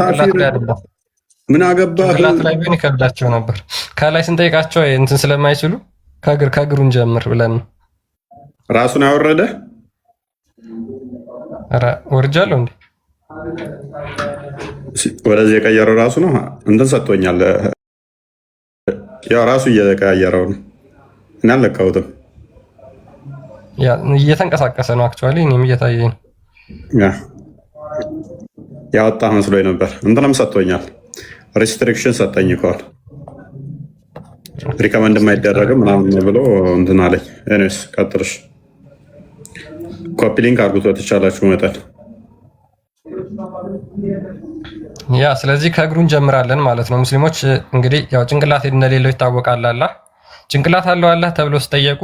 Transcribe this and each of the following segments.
ካፊር ምን አገባህ? ጭንቅላት ላይ ቢሆን ይከብዳቸው ነበር። ከላይ ስንጠይቃቸው እንትን ስለማይችሉ ከእግሩን ጀምር ብለን ራሱን ያወረደ ወርጃለሁ እንዴ ወደዚህ የቀየረው ራሱ ነው። እንትን ሰጥቶኛል። ያው ራሱ እየቀያየረው ነው። እኔ አልለካሁትም። እየተንቀሳቀሰ ነው። አክቹዋሊ እኔም እየታየኝ ነው። ያወጣ መስሎኝ ነበር። እንትንም ሰጥቶኛል። ሪስትሪክሽን ሰጠኝ እኮ ሪከመንድ የማይደረግም ምናምን ብሎ እንትን አለኝ። ኤኒዌይስ ቀጥልሽ። ኮፒ ሊንክ አድርጉት በተቻላችሁ መጠን። ያ ስለዚህ ከእግሩ እንጀምራለን ማለት ነው። ሙስሊሞች እንግዲህ ያው ጭንቅላት እንደሌለው ይታወቃል። አላህ ጭንቅላት አለው አላህ ተብሎ ሲጠየቁ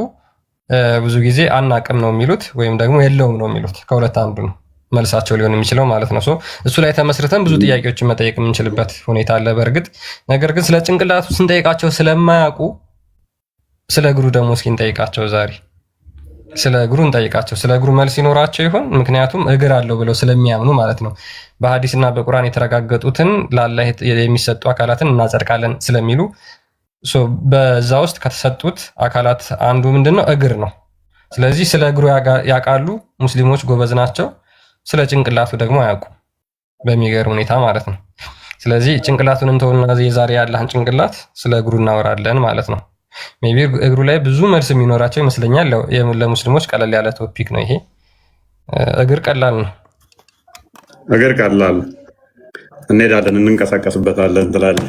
ብዙ ጊዜ አናቅም ነው የሚሉት፣ ወይም ደግሞ የለውም ነው የሚሉት። ከሁለት አንዱ ነው መልሳቸው ሊሆን የሚችለው ማለት ነው። እሱ ላይ ተመስርተን ብዙ ጥያቄዎችን መጠየቅ የምንችልበት ሁኔታ አለ በእርግጥ። ነገር ግን ስለ ጭንቅላቱ ስንጠይቃቸው ስለማያውቁ ስለ እግሩ ደግሞ እስኪ እንጠይቃቸው ዛሬ። ስለ እግሩ እንጠይቃቸው። ስለ እግሩ መልስ ይኖራቸው ይሆን? ምክንያቱም እግር አለው ብለው ስለሚያምኑ ማለት ነው። በሐዲስና በቁርአን የተረጋገጡትን ለአላህ የሚሰጡ አካላትን እናጸድቃለን ስለሚሉ በዛ ውስጥ ከተሰጡት አካላት አንዱ ምንድነው? እግር ነው። ስለዚህ ስለ እግሩ ያውቃሉ ሙስሊሞች፣ ጎበዝ ናቸው። ስለ ጭንቅላቱ ደግሞ አያውቁ በሚገርም ሁኔታ ማለት ነው። ስለዚህ ጭንቅላቱን እንተውና የዛሬ ያለህን ጭንቅላት ስለ እግሩ እናወራለን ማለት ነው። ሜይ ቢ እግሩ ላይ ብዙ መልስ የሚኖራቸው ይመስለኛል። ለሙስሊሞች ቀለል ያለ ቶፒክ ነው ይሄ። እግር ቀላል ነው። እግር ቀላል እንሄዳለን፣ እንንቀሳቀስበታለን ትላለህ።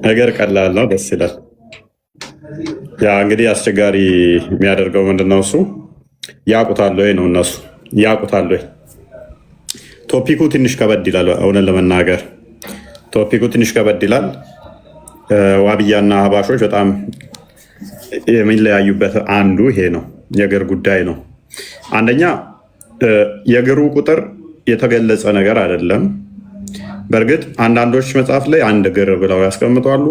እግር ቀላል ነው፣ ደስ ይላል። ያ እንግዲህ አስቸጋሪ የሚያደርገው ምንድነው? እሱ ያውቁታል ወይ ነው። እነሱ ያውቁታል ወይ? ቶፒኩ ትንሽ ከበድ ይላል። እውነት ለመናገር ቶፒኩ ትንሽ ከበድ ይላል። ዋብያና አህባሾች በጣም የሚለያዩበት አንዱ ይሄ ነው፣ የእግር ጉዳይ ነው። አንደኛ የእግሩ ቁጥር የተገለጸ ነገር አይደለም። በእርግጥ አንዳንዶች መጽሐፍ ላይ አንድ እግር ብለው ያስቀምጣሉ፣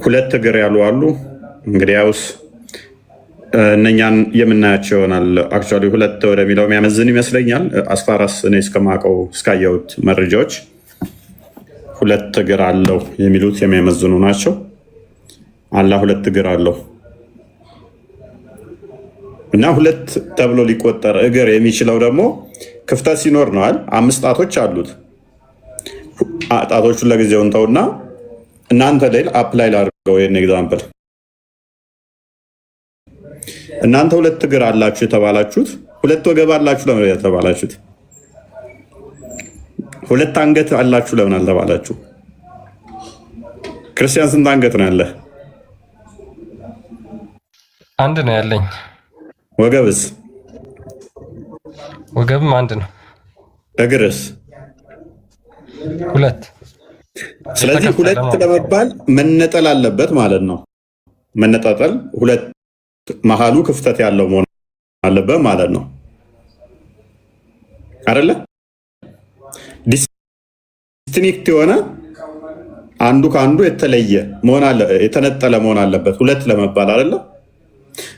ሁለት እግር ያሉ አሉ። እንግዲያውስ እነኛን የምናያቸው ይሆናል። አክቹዋሊ ሁለት ወደሚለው የሚያመዝን ይመስለኛል። አስፋራስ እኔ እስከማውቀው እስካየሁት መረጃዎች ሁለት እግር አለው የሚሉት የሚያመዝኑ ናቸው። አላህ ሁለት እግር አለው እና ሁለት ተብሎ ሊቆጠር እግር የሚችለው ደግሞ ክፍተት ሲኖር ነዋል። 5 ጣቶች አሉት። ጣቶቹን ለጊዜው እንተውና እናንተ ላይ አፕላይ ላድርገው ይህን ኤግዛምፕል። እናንተ ሁለት እግር አላችሁ የተባላችሁት፣ ሁለት ወገብ አላችሁ ለምን የተባላችሁት? ሁለት አንገት አላችሁ ለምን አልተባላችሁ? ክርስቲያን ስንት አንገት ነው ያለህ? አንድ ነው ያለኝ። ወገብስ? ወገብም አንድ ነው። እግርስ? ሁለት። ስለዚህ ሁለት ለመባል መነጠል አለበት ማለት ነው። መነጣጠል ሁለት መሀሉ ክፍተት ያለው መሆን አለበት ማለት ነው አይደለ? ዲስቲንክት የሆነ አንዱ ከአንዱ የተለየ የተነጠለ መሆን አለበት ሁለት ለመባል አይደለ?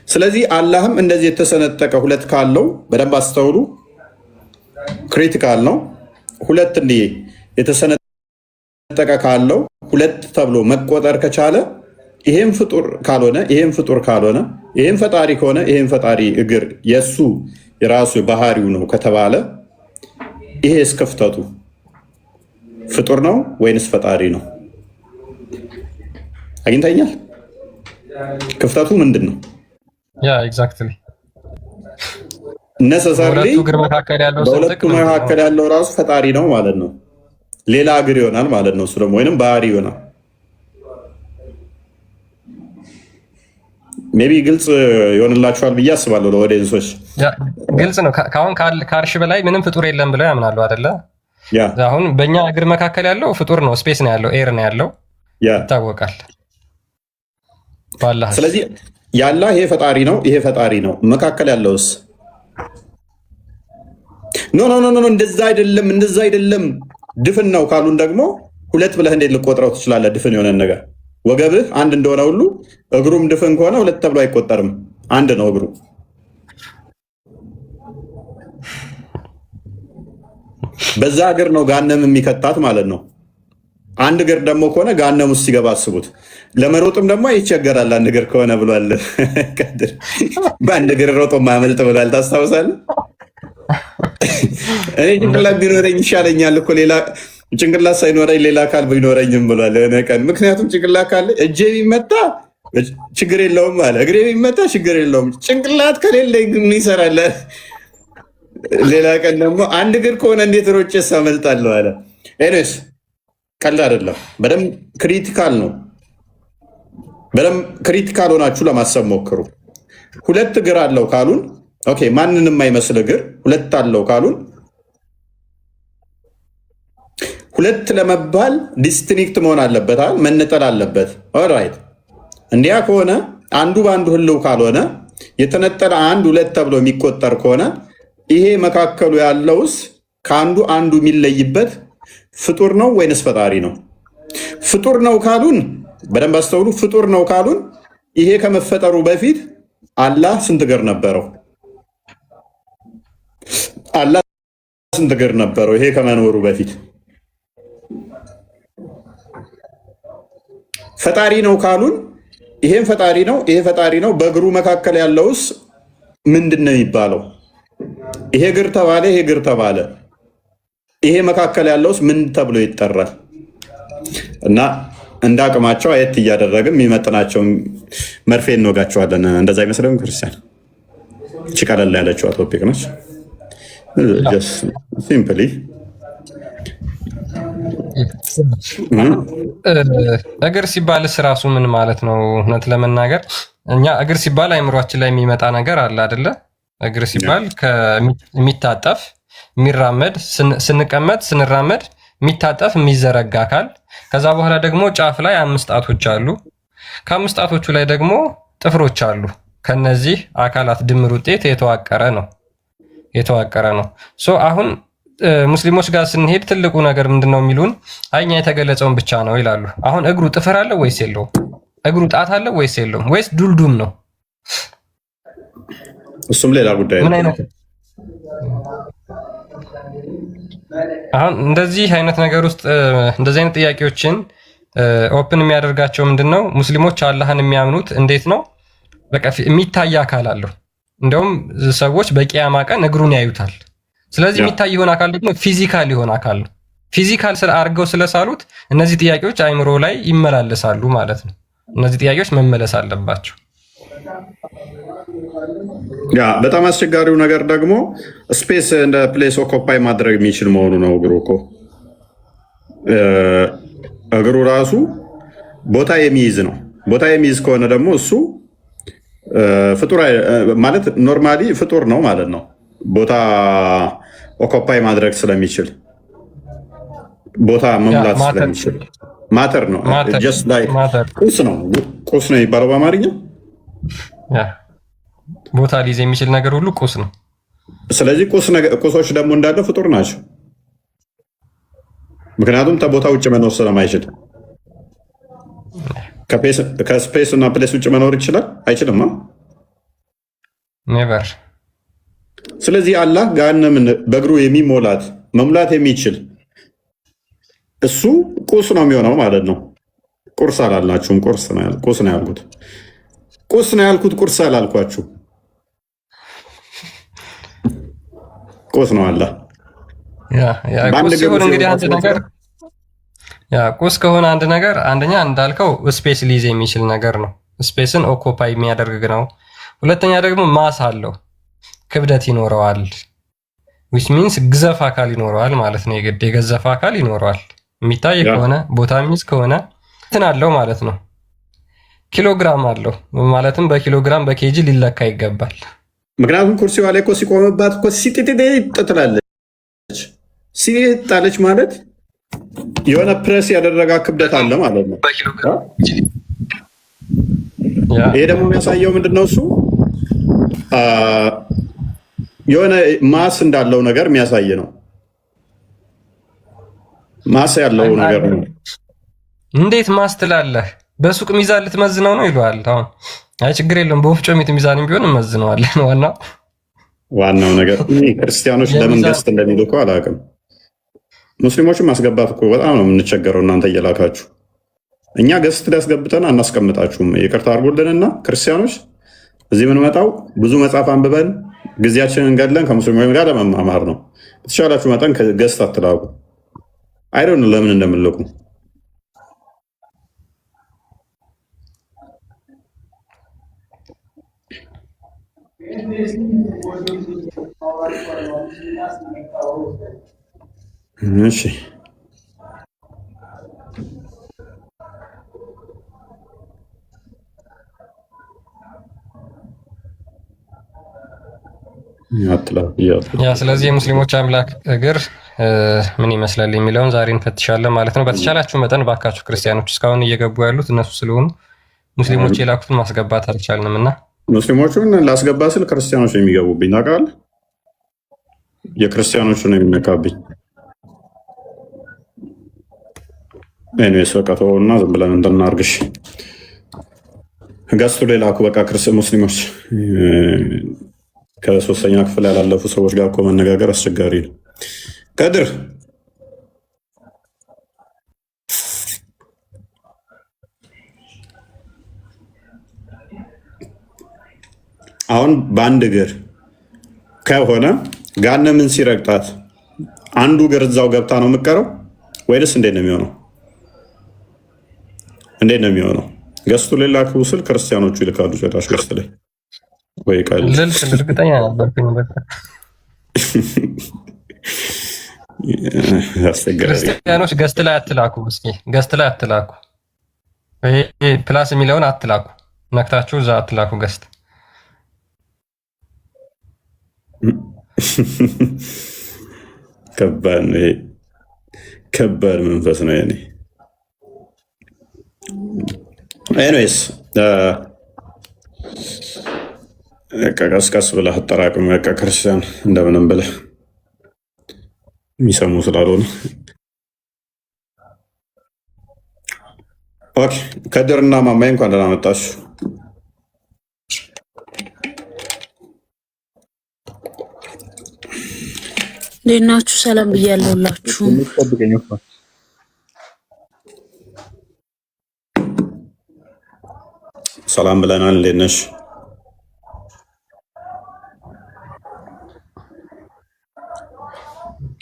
ስለዚህ አላህም እንደዚህ የተሰነጠቀ ሁለት ካለው በደንብ አስተውሉ፣ ክሪቲካል ነው። ሁለት እንዲህ የተሰነጠቀ ካለው ሁለት ተብሎ መቆጠር ከቻለ ይሄም ፍጡር ካልሆነ ይሄም ፍጡር ካልሆነ ይሄም ፈጣሪ ከሆነ ይሄም ፈጣሪ እግር የሱ የራሱ ባህሪው ነው ከተባለ ይሄ እስከፍተቱ ፍጡር ነው ወይንስ ፈጣሪ ነው? አግኝተኛል? ክፍተቱ ምንድን ነው? ያ ኤግዛክትሊ ነሰሰርሊ በሁለቱ መካከል ያለው ራሱ ፈጣሪ ነው ማለት ነው። ሌላ እግር ይሆናል ማለት ነው። እሱ ደግሞ ወይንም ባህሪ ይሆናል። ሜቢ ግልጽ ይሆንላችኋል ብዬ አስባለሁ ለኦዲየንሶች። ግልጽ ነው። ካሁን ከአርሽ በላይ ምንም ፍጡር የለም ብለው ያምናሉ አይደለ? አሁን በእኛ እግር መካከል ያለው ፍጡር ነው፣ ስፔስ ነው ያለው፣ ኤር ነው ያለው ይታወቃል። ስለዚህ ያላ ይሄ ፈጣሪ ነው፣ ይሄ ፈጣሪ ነው። መካከል ያለውስ ኖ እንደዛ አይደለም፣ እንደዛ አይደለም ድፍን ነው ካሉን ደግሞ ሁለት ብለህ እንዴት ልቆጥረው ትችላለህ? ድፍን የሆነን ነገር ወገብህ አንድ እንደሆነ ሁሉ እግሩም ድፍን ከሆነ ሁለት ተብሎ አይቆጠርም። አንድ ነው እግሩ። በዛ እግር ነው ገሃነም የሚከታት ማለት ነው። አንድ እግር ደግሞ ከሆነ ገሃነም ውስጥ ሲገባ አስቡት። ለመሮጥም ደግሞ ይቸገራል አንድ እግር ከሆነ ብሏል። በአንድ እግር ሮጦ ማያመልጥ ብሏል። ታስታውሳለህ? እኔ ጭንቅላት ቢኖረኝ ይሻለኛል እኮ ሌላ ጭንቅላት ሳይኖረኝ ሌላ አካል ቢኖረኝም ብሏል የሆነ ቀን። ምክንያቱም ጭንቅላት ካለ እጄ ቢመታ ችግር የለውም አለ፣ እግሬ ቢመታ ችግር የለውም። ጭንቅላት ከሌለ ምን ይሰራል? ሌላ ቀን ደግሞ አንድ እግር ከሆነ እንዴት ሮጬስ አመልጣለሁ አለ። ኤኒዌይስ ቀልድ አይደለም። በደንብ ክሪቲካል ነው። በደንብ ክሪቲካል ሆናችሁ ለማሰብ ሞክሩ። ሁለት እግር አለው ካሉን ኦኬ፣ ማንንም የማይመስል እግር ሁለት አለው ካሉን ሁለት ለመባል ዲስቲንክት መሆን አለበት፣ መነጠል አለበት። ኦልራይት፣ እንዲያ ከሆነ አንዱ በአንዱ ህልው ካልሆነ የተነጠለ አንድ ሁለት ተብሎ የሚቆጠር ከሆነ ይሄ መካከሉ ያለውስ ከአንዱ አንዱ የሚለይበት ፍጡር ነው ወይንስ ፈጣሪ ነው? ፍጡር ነው ካሉን በደንብ አስተውሉ። ፍጡር ነው ካሉን ይሄ ከመፈጠሩ በፊት አላህ ስንት እግር ነበረው? አላህ ስንት እግር ነበረው? ይሄ ከመኖሩ በፊት ፈጣሪ ነው ካሉን ይሄም ፈጣሪ ነው፣ ይሄ ፈጣሪ ነው። በእግሩ መካከል ያለውስ ምንድን ነው የሚባለው? ይሄ እግር ተባለ፣ ይሄ እግር ተባለ። ይሄ መካከል ያለውስ ምን ተብሎ ይጠራል? እና እንደ አቅማቸው አየት እያደረግን የሚመጥናቸውን መርፌ እንወጋቸዋለን። እንደዛ አይመስልም ክርስቲያን? እቺ ቀለል ያለችው ቶፒክ ነች። ሲምፕሊ እግር ሲባልስ ራሱ ምን ማለት ነው? እውነት ለመናገር እኛ እግር ሲባል አይምሯችን ላይ የሚመጣ ነገር አለ አይደለ? እግር ሲባል የሚታጠፍ የሚራመድ፣ ስንቀመጥ ስንራመድ የሚታጠፍ የሚዘረጋ አካል። ከዛ በኋላ ደግሞ ጫፍ ላይ 5 ጣቶች አሉ። ከ5 ጣቶቹ ላይ ደግሞ ጥፍሮች አሉ። ከነዚህ አካላት ድምር ውጤት የተዋቀረ ነው። ሶ አሁን ሙስሊሞች ጋር ስንሄድ ትልቁ ነገር ምንድነው የሚሉን? አይኛ የተገለጸውን ብቻ ነው ይላሉ። አሁን እግሩ ጥፍር አለው ወይስ የለውም? እግሩ ጣት አለው ወይስ የለውም? ወይስ ዱልዱም ነው? እሱም ሌላ ጉዳይ ነው። አሁን እንደዚህ አይነት ነገር ውስጥ እንደዚህ አይነት ጥያቄዎችን ኦፕን የሚያደርጋቸው ምንድነው? ሙስሊሞች አላህን የሚያምኑት እንዴት ነው? በቃ የሚታይ አካል አለው። እንደውም ሰዎች በቂያማ ቀን እግሩን ያዩታል። ስለዚህ የሚታይ የሆነ አካል ደግሞ ፊዚካል የሆነ አካል ነው። ፊዚካል አድርገው ስለሳሉት እነዚህ ጥያቄዎች አይምሮ ላይ ይመላለሳሉ ማለት ነው። እነዚህ ጥያቄዎች መመለስ አለባቸው። ያ በጣም አስቸጋሪው ነገር ደግሞ ስፔስ እንደ ፕሌስ ኦኮፓይ ማድረግ የሚችል መሆኑ ነው። እግሩ ራሱ ቦታ የሚይዝ ነው። ቦታ የሚይዝ ከሆነ ደግሞ እሱ ፍጡር ማለት ኖርማሊ ፍጡር ነው ማለት ነው። ቦታ ኦኮፓይ ማድረግ ስለሚችል ቦታ መሙላት ስለሚችል ማተር ነው። ጀስት ላይክ ቁስ ነው። ቁስ ነው የሚባለው በአማርኛ ቦታ ሊይዝ የሚችል ነገር ሁሉ ቁስ ነው። ስለዚህ ቁሶች ደግሞ እንዳለ ፍጡር ናቸው። ምክንያቱም ከቦታ ውጭ መኖር ስለማይችል ከስፔስ እና ፕሌስ ውጭ መኖር ይችላል? አይችልም። ኔቨር። ስለዚህ አላህ ገሃነምን በእግሩ መሙላት የሚችል እሱ ቁስ ነው የሚሆነው ማለት ነው። ቁርስ አላልናችሁም? ቁስ ነው ያልኩት። ቁስ ነው ያልኩት፣ ቁርስ አላልኳችሁ። ቁስ ነው አላህ። ቁስ ከሆነ አንድ ነገር አንደኛ እንዳልከው ስፔስ ሊይዝ የሚችል ነገር ነው። ስፔስን ኦኮፓይ የሚያደርግ ነው። ሁለተኛ ደግሞ ማስ አለው፣ ክብደት ይኖረዋል። ዊች ሚንስ ግዘፍ አካል ይኖረዋል ማለት ነው። የግድ የገዘፈ አካል ይኖረዋል። የሚታይ ከሆነ ቦታ የሚይዝ ከሆነ እንትን አለው ማለት ነው። ኪሎግራም አለው ማለትም በኪሎግራም በኬጂ ሊለካ ይገባል። ምክንያቱም ኩርሲዋ ላይ እኮ ሲቆምባት እኮ ሲጥጥጥ ትላለች። ሲጣለች ማለት የሆነ ፕሬስ ያደረጋ ክብደት አለ ማለት ነው። ይሄ ደግሞ የሚያሳየው ምንድነው? እሱ የሆነ ማስ እንዳለው ነገር የሚያሳይ ነው። ማስ ያለው ነገር ነው። እንዴት ማስ ትላለህ? በሱቅ ሚዛን ልትመዝነው ነው ይለዋል። አሁን አይ ችግር የለም በወፍጮ ቤት ሚዛንም ቢሆን እንመዝነዋለን። ዋናው ነገር ክርስቲያኖች ለምን ገስት እንደሚልኩ አላውቅም። ሙስሊሞችን ማስገባት እኮ በጣም ነው የምንቸገረው። እናንተ እየላካችሁ እኛ ገስት ሊያስገብተን አናስቀምጣችሁም። ይቅርታ አድርጎልንና ክርስቲያኖች እዚህ የምንመጣው ብዙ መጽሐፍ አንብበን ጊዜያችንን ገድለን ከሙስሊሞች ጋር ለመማማር ነው። በተሻላችሁ መጠን ገስት አትላኩ። አይዶን ለምን እንደምልኩ እሺ ስለዚህ የሙስሊሞች አምላክ እግር ምን ይመስላል የሚለውን ዛሬ እንፈትሻለን ማለት ነው። በተቻላችሁ መጠን ባካችሁ ክርስቲያኖች፣ እስካሁን እየገቡ ያሉት እነሱ ስለሆኑ ሙስሊሞች የላኩትን ማስገባት አልቻልንም እና ሙስሊሞቹን ላስገባ ስል ክርስቲያኖች የሚገቡብኝ ታውቃለህ። የክርስቲያኖቹ ነው የሚነካብኝ። ሰቀተውና ዝም ብለን እንትን እናድርግሽ። ገዝቱ ሌላኩ በቃ ሙስሊሞች ከ3ኛ ክፍል ያላለፉ ሰዎች ጋር እኮ መነጋገር አስቸጋሪ ነው። ከድር አሁን በአንድ እግር ከሆነ ገሃነምን ሲረግጣት አንዱ እግር እዛው ገብታ ነው የምትቀረው ወይስ እንዴት ነው የሚሆነው? እንዴት ነው የሚሆነው? ገዝቱ ሌላኩ ስል ክርስቲያኖቹ ይልካሉ ጭራሽ ገዝት ላይ ወይ ቃል እርግጠኛ ነበርኩኝ። ክርስቲያኖች ገዝት ላይ አትላኩ። እስኪ ገዝት ላይ አትላኩ። ፕላስ የሚለውን አትላኩ። ነክታችሁ እዛ አትላኩ ገዝት። ከባድ ነው። ከባድ መንፈስ ነው። ያኔ ኤኒዌይስ ቀስቀስ ብለህ አጠራቅም። በቃ ክርስቲያን እንደምንም ብለህ የሚሰሙ ስላልሆነ ኦኬ። ከድርና ማማዬ እንኳን ደህና መጣችሁ። እንዴት ናችሁ? ሰላም ብያለሁላችሁ። ሰላም ብለናል። እንዴት ነሽ?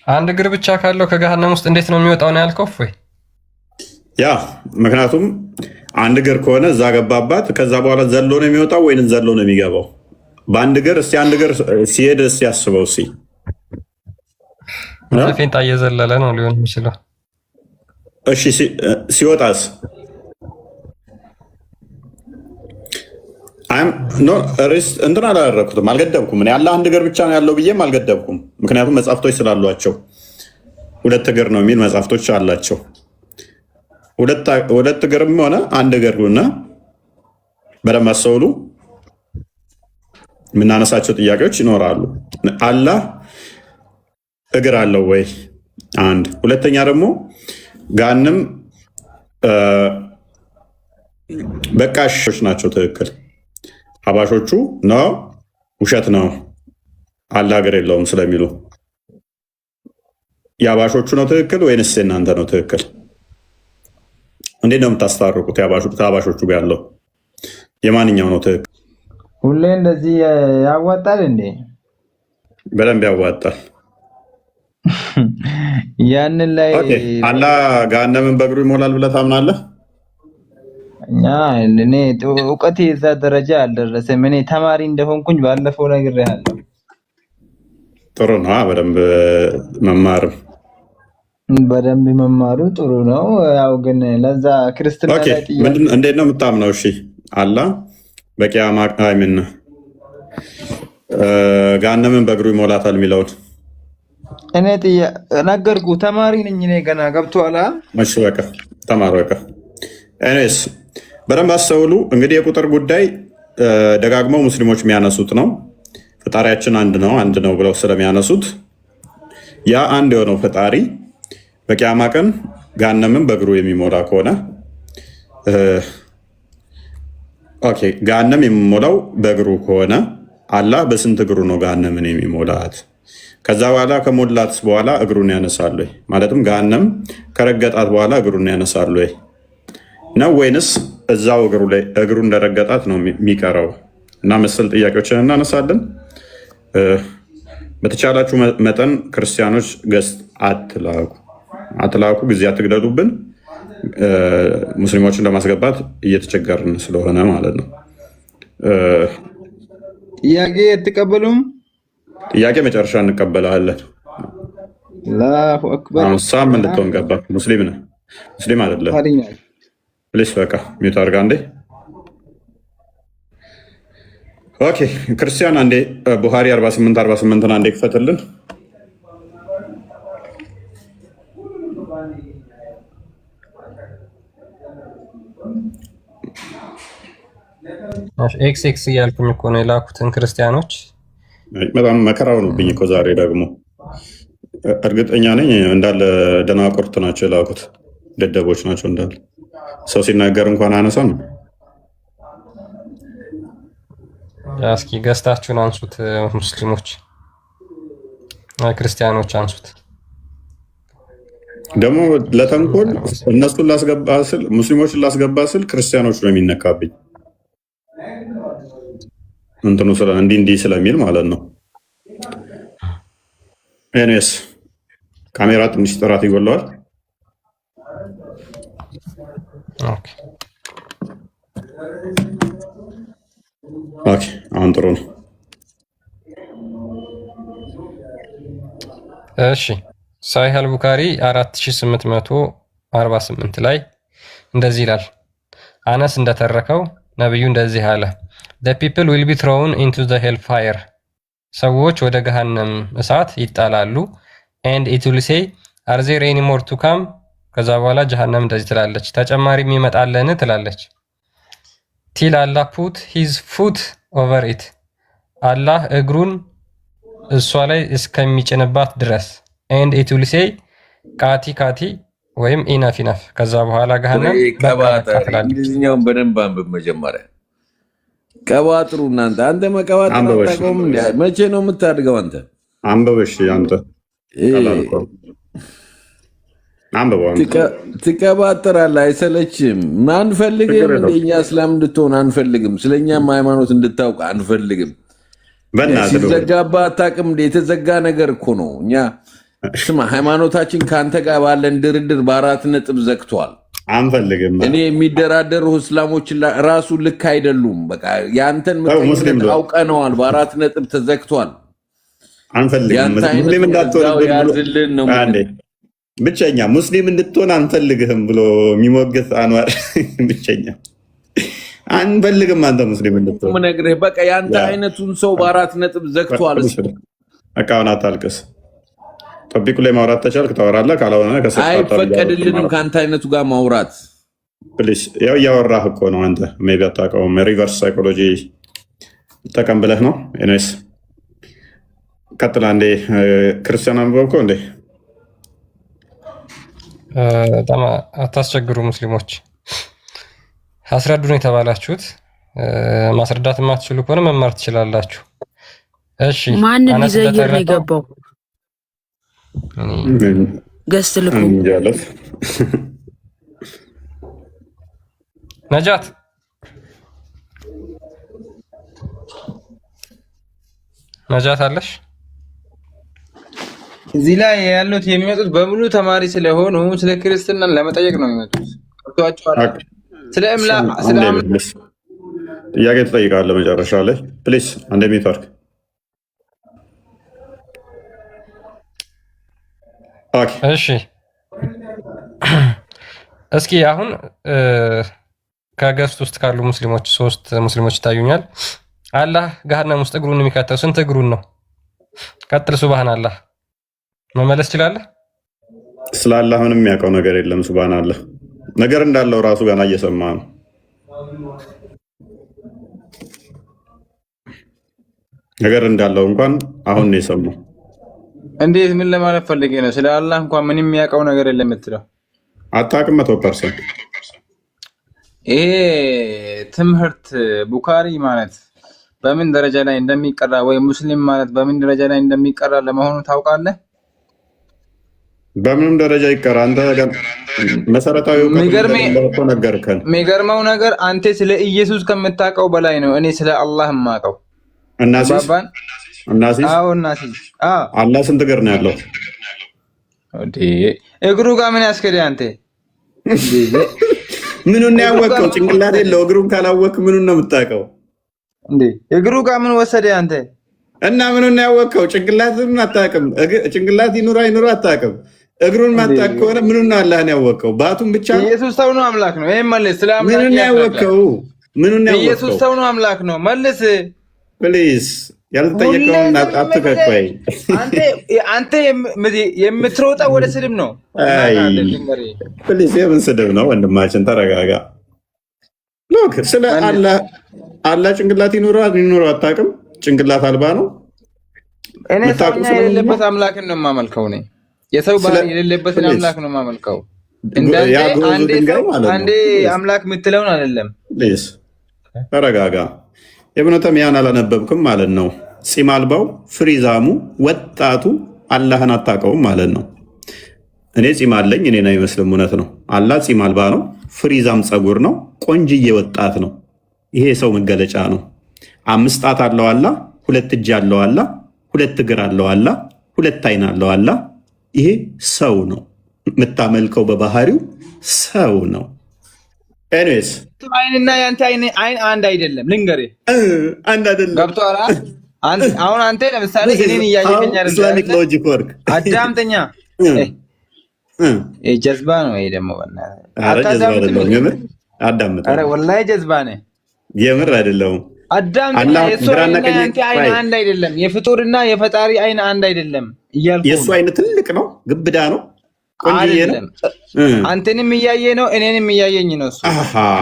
አንድ እግር ብቻ ካለው ከገሃነም ውስጥ እንዴት ነው የሚወጣው ነው ያልከው? ወይ ያ ምክንያቱም አንድ እግር ከሆነ እዛ ገባባት፣ ከዛ በኋላ ዘሎ ነው የሚወጣው ወይንም ዘሎ ነው የሚገባው? በአንድ እግር እስቲ አንድ እግር ሲሄድ እስቲ ያስበው እስቲ። ፌንጣ እየዘለለ ነው ሊሆን የሚችለው። እሺ ሲወጣስ? እንትን አላደረኩትም፣ አልገደብኩም። እኔ ያለ አንድ እግር ብቻ ነው ያለው ብዬም አልገደብኩም። ምክንያቱም መጽሐፍቶች ስላሏቸው 2 እግር ነው የሚል መጽሐፍቶች አላቸው። 2 እግርም ሆነ አንድ እግር እና በደንብ አስተውሉ። የምናነሳቸው ጥያቄዎች ይኖራሉ። አላህ እግር አለው ወይ? አንድ። ሁለተኛ ደግሞ ገሃነም በቃሾች ናቸው ትክክል? አባሾቹ ነው ውሸት ነው አላህ እግር የለውም ስለሚሉ የአባሾቹ ነው ትክክል ወይንስ እናንተ ነው ትክክል? እንዴት ነው የምታስታርቁት? ከአባሾቹ ጋር ያለው የማንኛው ነው ትክክል? ሁሌ እንደዚህ ያዋጣል እንዴ? በደንብ ያዋጣል። ያንን ላይ አላህ ገሃነምን በእግሩ ይሞላል ብለህ ታምናለህ? እኔ እውቀቴ የዛ ደረጃ አልደረሰም። እኔ ተማሪ እንደሆንኩኝ ባለፈው ነግሬሃለሁ። ጥሩ ነው። በደንብ መማሩ ጥሩ ነው። ያው ግን ለዛ ክርስትና ላይ እንዴት ነው የምታምነው? እሺ አላህ በቂያማ አይምን ገሃነምን በእግሩ ይሞላታል የሚለውን እኔ ነገርኩ። ተማሪ ነኝ እኔ ገና ገብቶሃል? እሺ በቃ ተማር በቃ። ኤኒዌይስ በደንብ አስተውሉ። እንግዲህ የቁጥር ጉዳይ ደጋግመው ሙስሊሞች የሚያነሱት ነው። ፈጣሪያችን አንድ ነው ብለው ስለሚያነሱት ያ አንድ የሆነው ፈጣሪ በቂያማ ቀን ገሃነምን በእግሩ የሚሞላ ከሆነ ገሃነም የሚሞላው በእግሩ ከሆነ አላህ በስንት እግሩ ነው ገሃነምን የሚሞላት ከዛ በኋላ ከሞላት በኋላ እግሩን ያነሳሉ ወይ? ማለትም ገሃነም ከረገጣት በኋላ እግሩን ያነሳሉ ወይ ነው ወይንስ እዛው እግሩ እንደረገጣት ነው የሚቀረው? እና መሰል ጥያቄዎችን እናነሳለን። በተቻላችሁ መጠን ክርስቲያኖች ገስት አትላኩ፣ ጊዜ አትግደሉብን። ሙስሊሞችን ለማስገባት እየተቸገርን ስለሆነ ማለት ነው። ጥያቄ አትቀበሉም? ጥያቄ መጨረሻ እንቀበላለን። አላሁ አክበር። አሁን ሳም እንድትሆን ገባ። ሙስሊም ነህ? ሙስሊም አይደለም። ፕሊስ በቃ ሚውት አድርጋ እንዴ። ኦኬ ክርስቲያን አንዴ ቡሃሪ 48 አንዴ ክፈትልን። ኤክስ እያልኩኝ እኮ ነው የላኩትን ክርስቲያኖች። በጣም መከራ ሆኖብኝ እኮ ዛሬ ደግሞ እርግጠኛ ነኝ እንዳለ ደናቁርት ናቸው የላኩት፣ ደደቦች ናቸው እንዳለ። ሰው ሲናገር እንኳን አነሳም። እስኪ ገዝታችሁን አንሱት፣ ሙስሊሞች ክርስቲያኖች አንሱት። ደግሞ ለተንኮል እነሱን ላስገባ ስል ሙስሊሞችን ላስገባ ስል ክርስቲያኖች ነው የሚነካብኝ። እንትኑ እንዲህ ስለሚል ማለት ነው። ኤኒዌይስ ካሜራ ትንሽ ጥራት ይጎለዋል። ኦኬ አሁን ጥሩ ነው። እሺ ሳሂህ አል-ቡኻሪ 4848 ላይ እንደዚህ ይላል። አነስ እንደተረከው ነብዩ እንደዚህ አለ፣ the people will be thrown into the hellfire ሰዎች ወደ ገሃነም እሳት ይጣላሉ። and it will say are there any more to come ከዛ በኋላ ጀሃነም እንደዚህ ትላለች፣ ተጨማሪም ይመጣልን ትላለች። till Allah put his foot over it አላህ እግሩን እሷ ላይ እስከሚጭንባት ድረስ and it will say ካቲ ወይም ኢነፍ ከዛ በኋላ ገሃነም በቃ እንግሊዝኛውን በደንብ አንብብ መጀመሪያ። ቀባጥሩ እናንተ አንተ መቀባጥሩ አታውቀውም እንዴ? መቼ ነው የምታድገው አንተ? አንበበሽ አንተ አንበበው ትቀባጥራለህ፣ አይሰለችም? አንፈልግም እንደኛ እስላም እንድትሆን አንፈልግም። ስለኛም ሃይማኖት እንድታውቅ አንፈልግም። ሲዘጋባ አታውቅም እንዴ? የተዘጋ ነገር እኮ ነው። እኛ ስማ ሃይማኖታችን ከአንተ ጋር ባለን ድርድር በ4 ነጥብ ዘግቷል። አንፈልግም። እኔ የሚደራደሩ እስላሞች ራሱ ልክ አይደሉም። በቃ ያንተን ምክንያት አውቀነዋል። በ4 ነጥብ ተዘግቷል። አንፈልግም። ሙስሊም እንዳትሆን ነው ብቸኛ ሙስሊም እንድትሆን አንፈልግህም ብሎ የሚሞግት አንዋር ብቸኛ አንፈልግም። አንተ ሙስሊም እንድትሆን ምነግርህ በቃ ያንተ አይነቱን ሰው በ4 ነጥብ ዘግቷል። በቃ አሁን አታልቅስ። ቶፒኩ ላይ ማውራት ተቻልክ ታወራለህ፣ ካልሆነ አይፈቀድልንም ከአንተ አይነቱ ጋር ማውራት። ፕሊስ ያው እያወራህ እኮ ነው አንተ። ሜይ ቢ አታውቀውም። ሪቨርስ ሳይኮሎጂ ጠቀም ብለህ ነው። ኤኒዌይስ ቀጥላ እንዴ ክርስቲያን አንበብከው እንዴ? በጣም አታስቸግሩ ሙስሊሞች። አስረዱን የተባላችሁት ማስረዳት የማትችሉ ከሆነ መማር ትችላላችሁ። እሺ ማንን ሊዘይር ነው የገባው? ገስት ልኩ ነጃት አለሽ? እዚህ ላይ ያሉት የሚመጡት በሙሉ ተማሪ ስለሆኑ ስለ ክርስትናን ለመጠየቅ ነው የሚመጡት። ስለ ጥያቄ ትጠይቃለህ መጨረሻ ላይ ፕሊስ። አንድ ሚታርክ እሺ። እስኪ አሁን ከገስት ውስጥ ካሉ ሙስሊሞች 3 ሙስሊሞች ይታዩኛል። አላህ ገሃነም ውስጥ እግሩን የሚከተው ስንት እግሩን ነው? ቀጥል። ሱብሃን አላህ መመለስ ይችላል። ስለ አላህ ምንም የሚያውቀው ነገር የለም። ሱብሃን አላህ ነገር እንዳለው ራሱ ገና እየሰማ ነው። ነገር እንዳለው እንኳን አሁን ነው የሰማው። እንዴት ምን ለማለት ፈልጌ ነው? ስለ አላህ እንኳን ምንም የሚያውቀው ነገር የለም የምትለው አታውቅም? 100% ይሄ ትምህርት ቡኻሪ ማለት በምን ደረጃ ላይ እንደሚቀራ ወይ ሙስሊም ማለት በምን ደረጃ ላይ እንደሚቀራ ለመሆኑ ታውቃለህ? በምንም ደረጃ ይቀራ። አንተ መሰረታዊ እውቀት ነገርከን። የሚገርመው ነገር አንተ ስለ ኢየሱስ ከምታውቀው በላይ ነው እኔ ስለ አላህ የማውቀው። እናሲስ አላህ ስንት እግር ነው ያለው? እግሩ ጋር ምን ያስከደ አንተ? ምኑን ነው ያወቀው? ጭንቅላት የለው። እግሩን ካላወቅ ምኑን ነው የምታውቀው? እግሩ ጋር ምን ወሰደ አንተ? እና ምኑን ነው ያወቀው? ጭንቅላትን አታውቅም። ጭንቅላት ይኑር አይኑር አታውቅም። እግሩን ማታውቅ ከሆነ ምኑን ነው አላህን ያወቀው? ባቱን ብቻ። ኢየሱስ ሰው ነው አምላክ ነው። ይሄን መልስ። ስለ አምላክ ምኑን ነው ያወቀው? ምኑን ነው ያወቀው? ኢየሱስ ሰው ነው አምላክ ነው። መልስ ፕሊዝ። ያልተጠየቀውን አትከኳይ። አንተ የምትሮጠው ወደ ስድብ ነው። ፕሊዝ የምን ስድብ ነው? ወንድማችን ተረጋጋ። ሎክ ስለ አላህ ጭንቅላት ይኑረው አታውቅም። ጭንቅላት አልባ ነው። እኔ ሰውኛ የሌለበት አምላክን ነው የማመልከው። እኔ የሰው ባህሪ የሌለበትን አምላክ ነው የማመልከው። አንዴ አምላክ የምትለውን አይደለም። ፕሊዝ ተረጋጋ። ኢብኑ ተይሚያን አላነበብክም ማለት ነው። ፂም አልባው ፍሪዛሙ ወጣቱ አላህን አታውቀውም ማለት ነው። እኔ ፂም አለኝ፣ እኔን አይመስልም። እውነት ነው። አላህ ፂም አልባ ነው። ፍሪዛም ፀጉር ነው። ቆንጅዬ ወጣት ነው። ይሄ የሰው መገለጫ ነው። 5 ጣት አለው አላህ፣ 2 እጅ አለው አላህ፣ 2 እግር አለው አላህ፣ 2 አይን አለው አላህ። ይሄ ሰው ነው። የምታመልከው በባህሪው ሰው ነው። ኤኒዌይስ አይንና ያንተ አይን አንድ አይደለም። ልንገርህ፣ አንድ አይደለም። ገብቶሃል? አሁን አንተ ለምሳሌ እኔን እያየኸኝ አይደለም። ኢስላሚክ ሎጂክ ወርክ አዳምጠኛ። ጀዝባ ነው ይሄ ደግሞ። ኧረ ወላሂ ጀዝባ ነህ። የምር አይደለሁም። አዳምጠኛ። የእሱ አይንና ያንተ አይን አንድ አይደለም። የፍጡርና የፈጣሪ አይን አንድ አይደለም እያልኩህ። የእሱ አይን ትልቅ ነው፣ ግብዳ ነው፣ ቆንጆዬ ነው። አንተንም እያየ ነው፣ እኔንም እያየኝ ነው። እሱ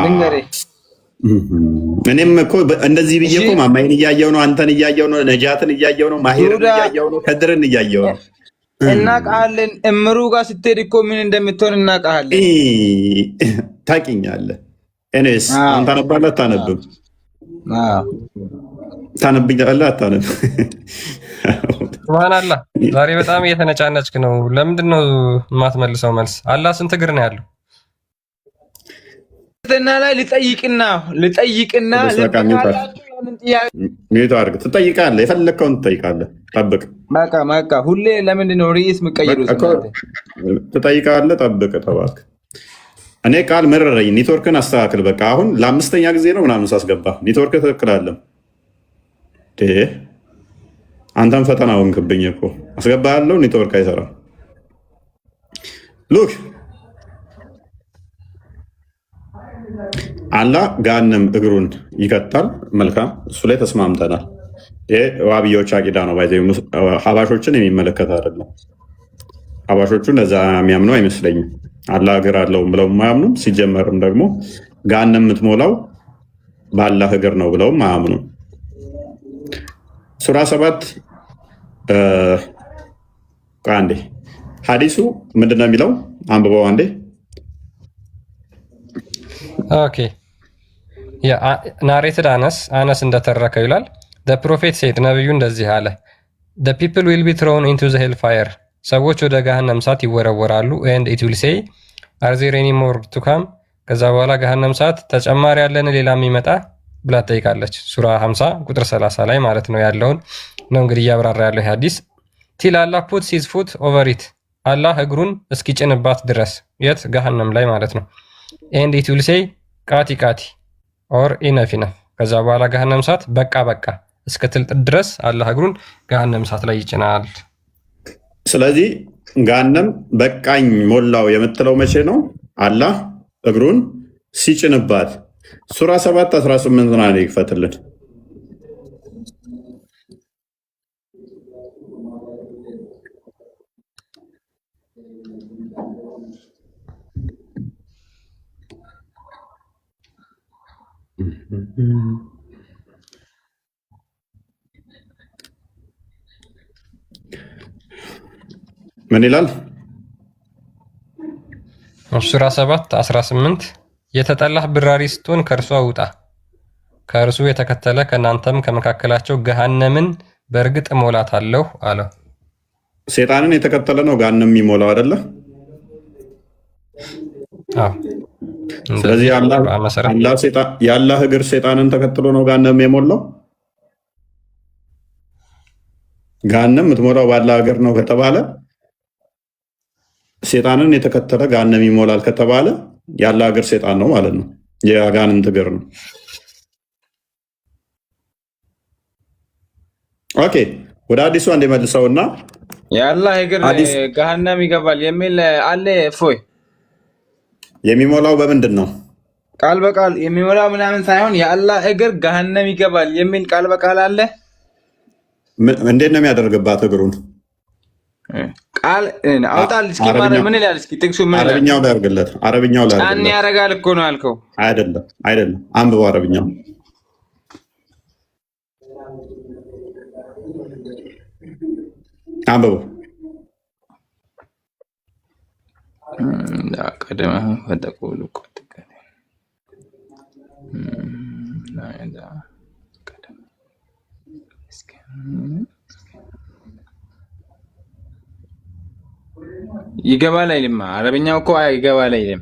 ልንገርህ፣ እኔም እኮ እንደዚህ ብዬ እኮ ማማይን እያየው ነው፣ አንተን እያየው ነው፣ ነጃትን እያየው ነው፣ ማሂርን እያየው ነው፣ ከድርን እያየው ነው። እናውቃለን። እምሩ ጋር ስትሄድ እኮ ምን እንደምትሆን እናውቃለን። ታውቂኛለህ። እኔስ አንተ ታነባለህ አታነብም? ታነብኛለህ አታነብም? ሱብሃንአላህ። ዛሬ በጣም እየተነጫነጭክ ነው። ለምንድን ነው የማትመልሰው መልስ? አላህ ስንት እግር ነው ያለው? እና ላይ ልጠይቅና ሚዩት አድርግ። ትጠይቃለህ፣ የፈለግከውን ትጠይቃለህ። ጠብቅ። በቃ ሁሌ ለምንድን ነው ርዕስ የምትቀይሩት? ትጠይቃለህ፣ ጠብቅ። ተባልክ። እኔ ቃል መረረኝ። ኔትወርክን አስተካክል። በቃ አሁን ለ5ኛ ጊዜ ነው ምናምን ሳስገባ ኔትወርክ ትክክል አለም። አንተም ፈተና ሆንክብኝ እኮ። አስገባ ያለው ኔትወርክ አይሰራም። ሉክ አላህ ገሃነም እግሩን ይከታል። መልካም፣ እሱ ላይ ተስማምተናል። ይሄ ዋብዮች አቂዳ ነው። ሀባሾችን የሚመለከት አይደለም። ሀባሾቹ እነዛ የሚያምኑ አይመስለኝም። አላህ እግር አለውም ብለው አያምኑም። ሲጀመርም ደግሞ ገሃነም የምትሞላው በአላህ እግር ነው ብለውም አያምኑም። ሱራ 7 አንዴ ሀዲሱ ምንድን ነው የሚለው? አንብበው አንዴ። ኦኬ ናሬትድ አነስ እንደተረከው ይላል። ፕሮፌት ሴድ ነብዩ እንደዚህ አለ፣ ፒፕል ዊል ቢ ትሮን ኢንቱ ዘ ሄል ፋየር፣ ሰዎች ወደ ገሃነም እሳት ይወረወራሉ። ኤንድ ኢት ዊል ሴይ አር ዜር ኤኒ ሞር ቱ ካም፣ ከዛ በኋላ ገሃነም እሳት ተጨማሪ ያለን ሌላ የሚመጣ ብላ ትጠይቃለች። ሱራ 50 ቁጥር 30 ላይ ማለት ነው ያለውን ነው እንግዲህ እያብራራ ያለው ሐዲስ። ቲል አላህ ፑትስ ሂዝ ፉት ኦቨር ኢት፣ አላህ እግሩን እስኪጭንባት ድረስ፣ የት ገሃነም ላይ ማለት ነው። ኤንድ ኢት ዊል ሴይ ቃቲ ኦር ኢነፍ ኢነፍ፣ ከዛ በኋላ ገሃነም እሳት በቃ እስክትል ድረስ አላህ እግሩን ገሃነም እሳት ላይ ይጭናል። ስለዚህ ገሃነም በቃኝ ሞላው የምትለው መቼ ነው? አላህ እግሩን ሲጭንባት። ሱራ 7 18 ነው ይክፈትልን። ምን ይላል? ሱራ 7 18 የተጠላህ ብራሪ ስትሆን ከእርሷ ውጣ፣ ከእርሱ የተከተለ ከእናንተም ከመካከላቸው ገሃነምን በእርግጥ እሞላታለሁ አለው። ሴጣንን የተከተለ ነው ገሃነም የሚሞላው አይደለ? ስለዚህ የአላህ እግር ሴጣንን ተከትሎ ነው ገሃነም የሞላው። ገሃነም የምትሞላው በአላህ እግር ነው ከተባለ ሴጣንን የተከተለ ገሃነም ይሞላል ከተባለ የአላህ እግር ሴጣን ነው ማለት ነው። የአጋንንት እግር ነው። ኦኬ ወደ አዲሱ አንድ መልሰውና የአላህ እግር ገሃነም ይገባል የሚል አለ። እፎይ የሚሞላው በምንድን ነው? ቃል በቃል የሚሞላው ምናምን ሳይሆን የአላህ እግር ገሃነም ይገባል የሚል ቃል በቃል አለ። እንዴት ነው የሚያደርግባት እግሩን? ቃል አውጣል። እስኪ ምን ይላል? እስኪ ጥቅሱ ምን ይላል? አረብኛው ላይ አድርግለት። አረብኛው ላይ ጫን ያደርጋል እኮ ነው ያልከው። አይደለም አንብበው አረብኛው። አንብበው ቀደመ ፈተቁሉ ይገባል አይልም። አረብኛው እኮ ይገባል አይልም።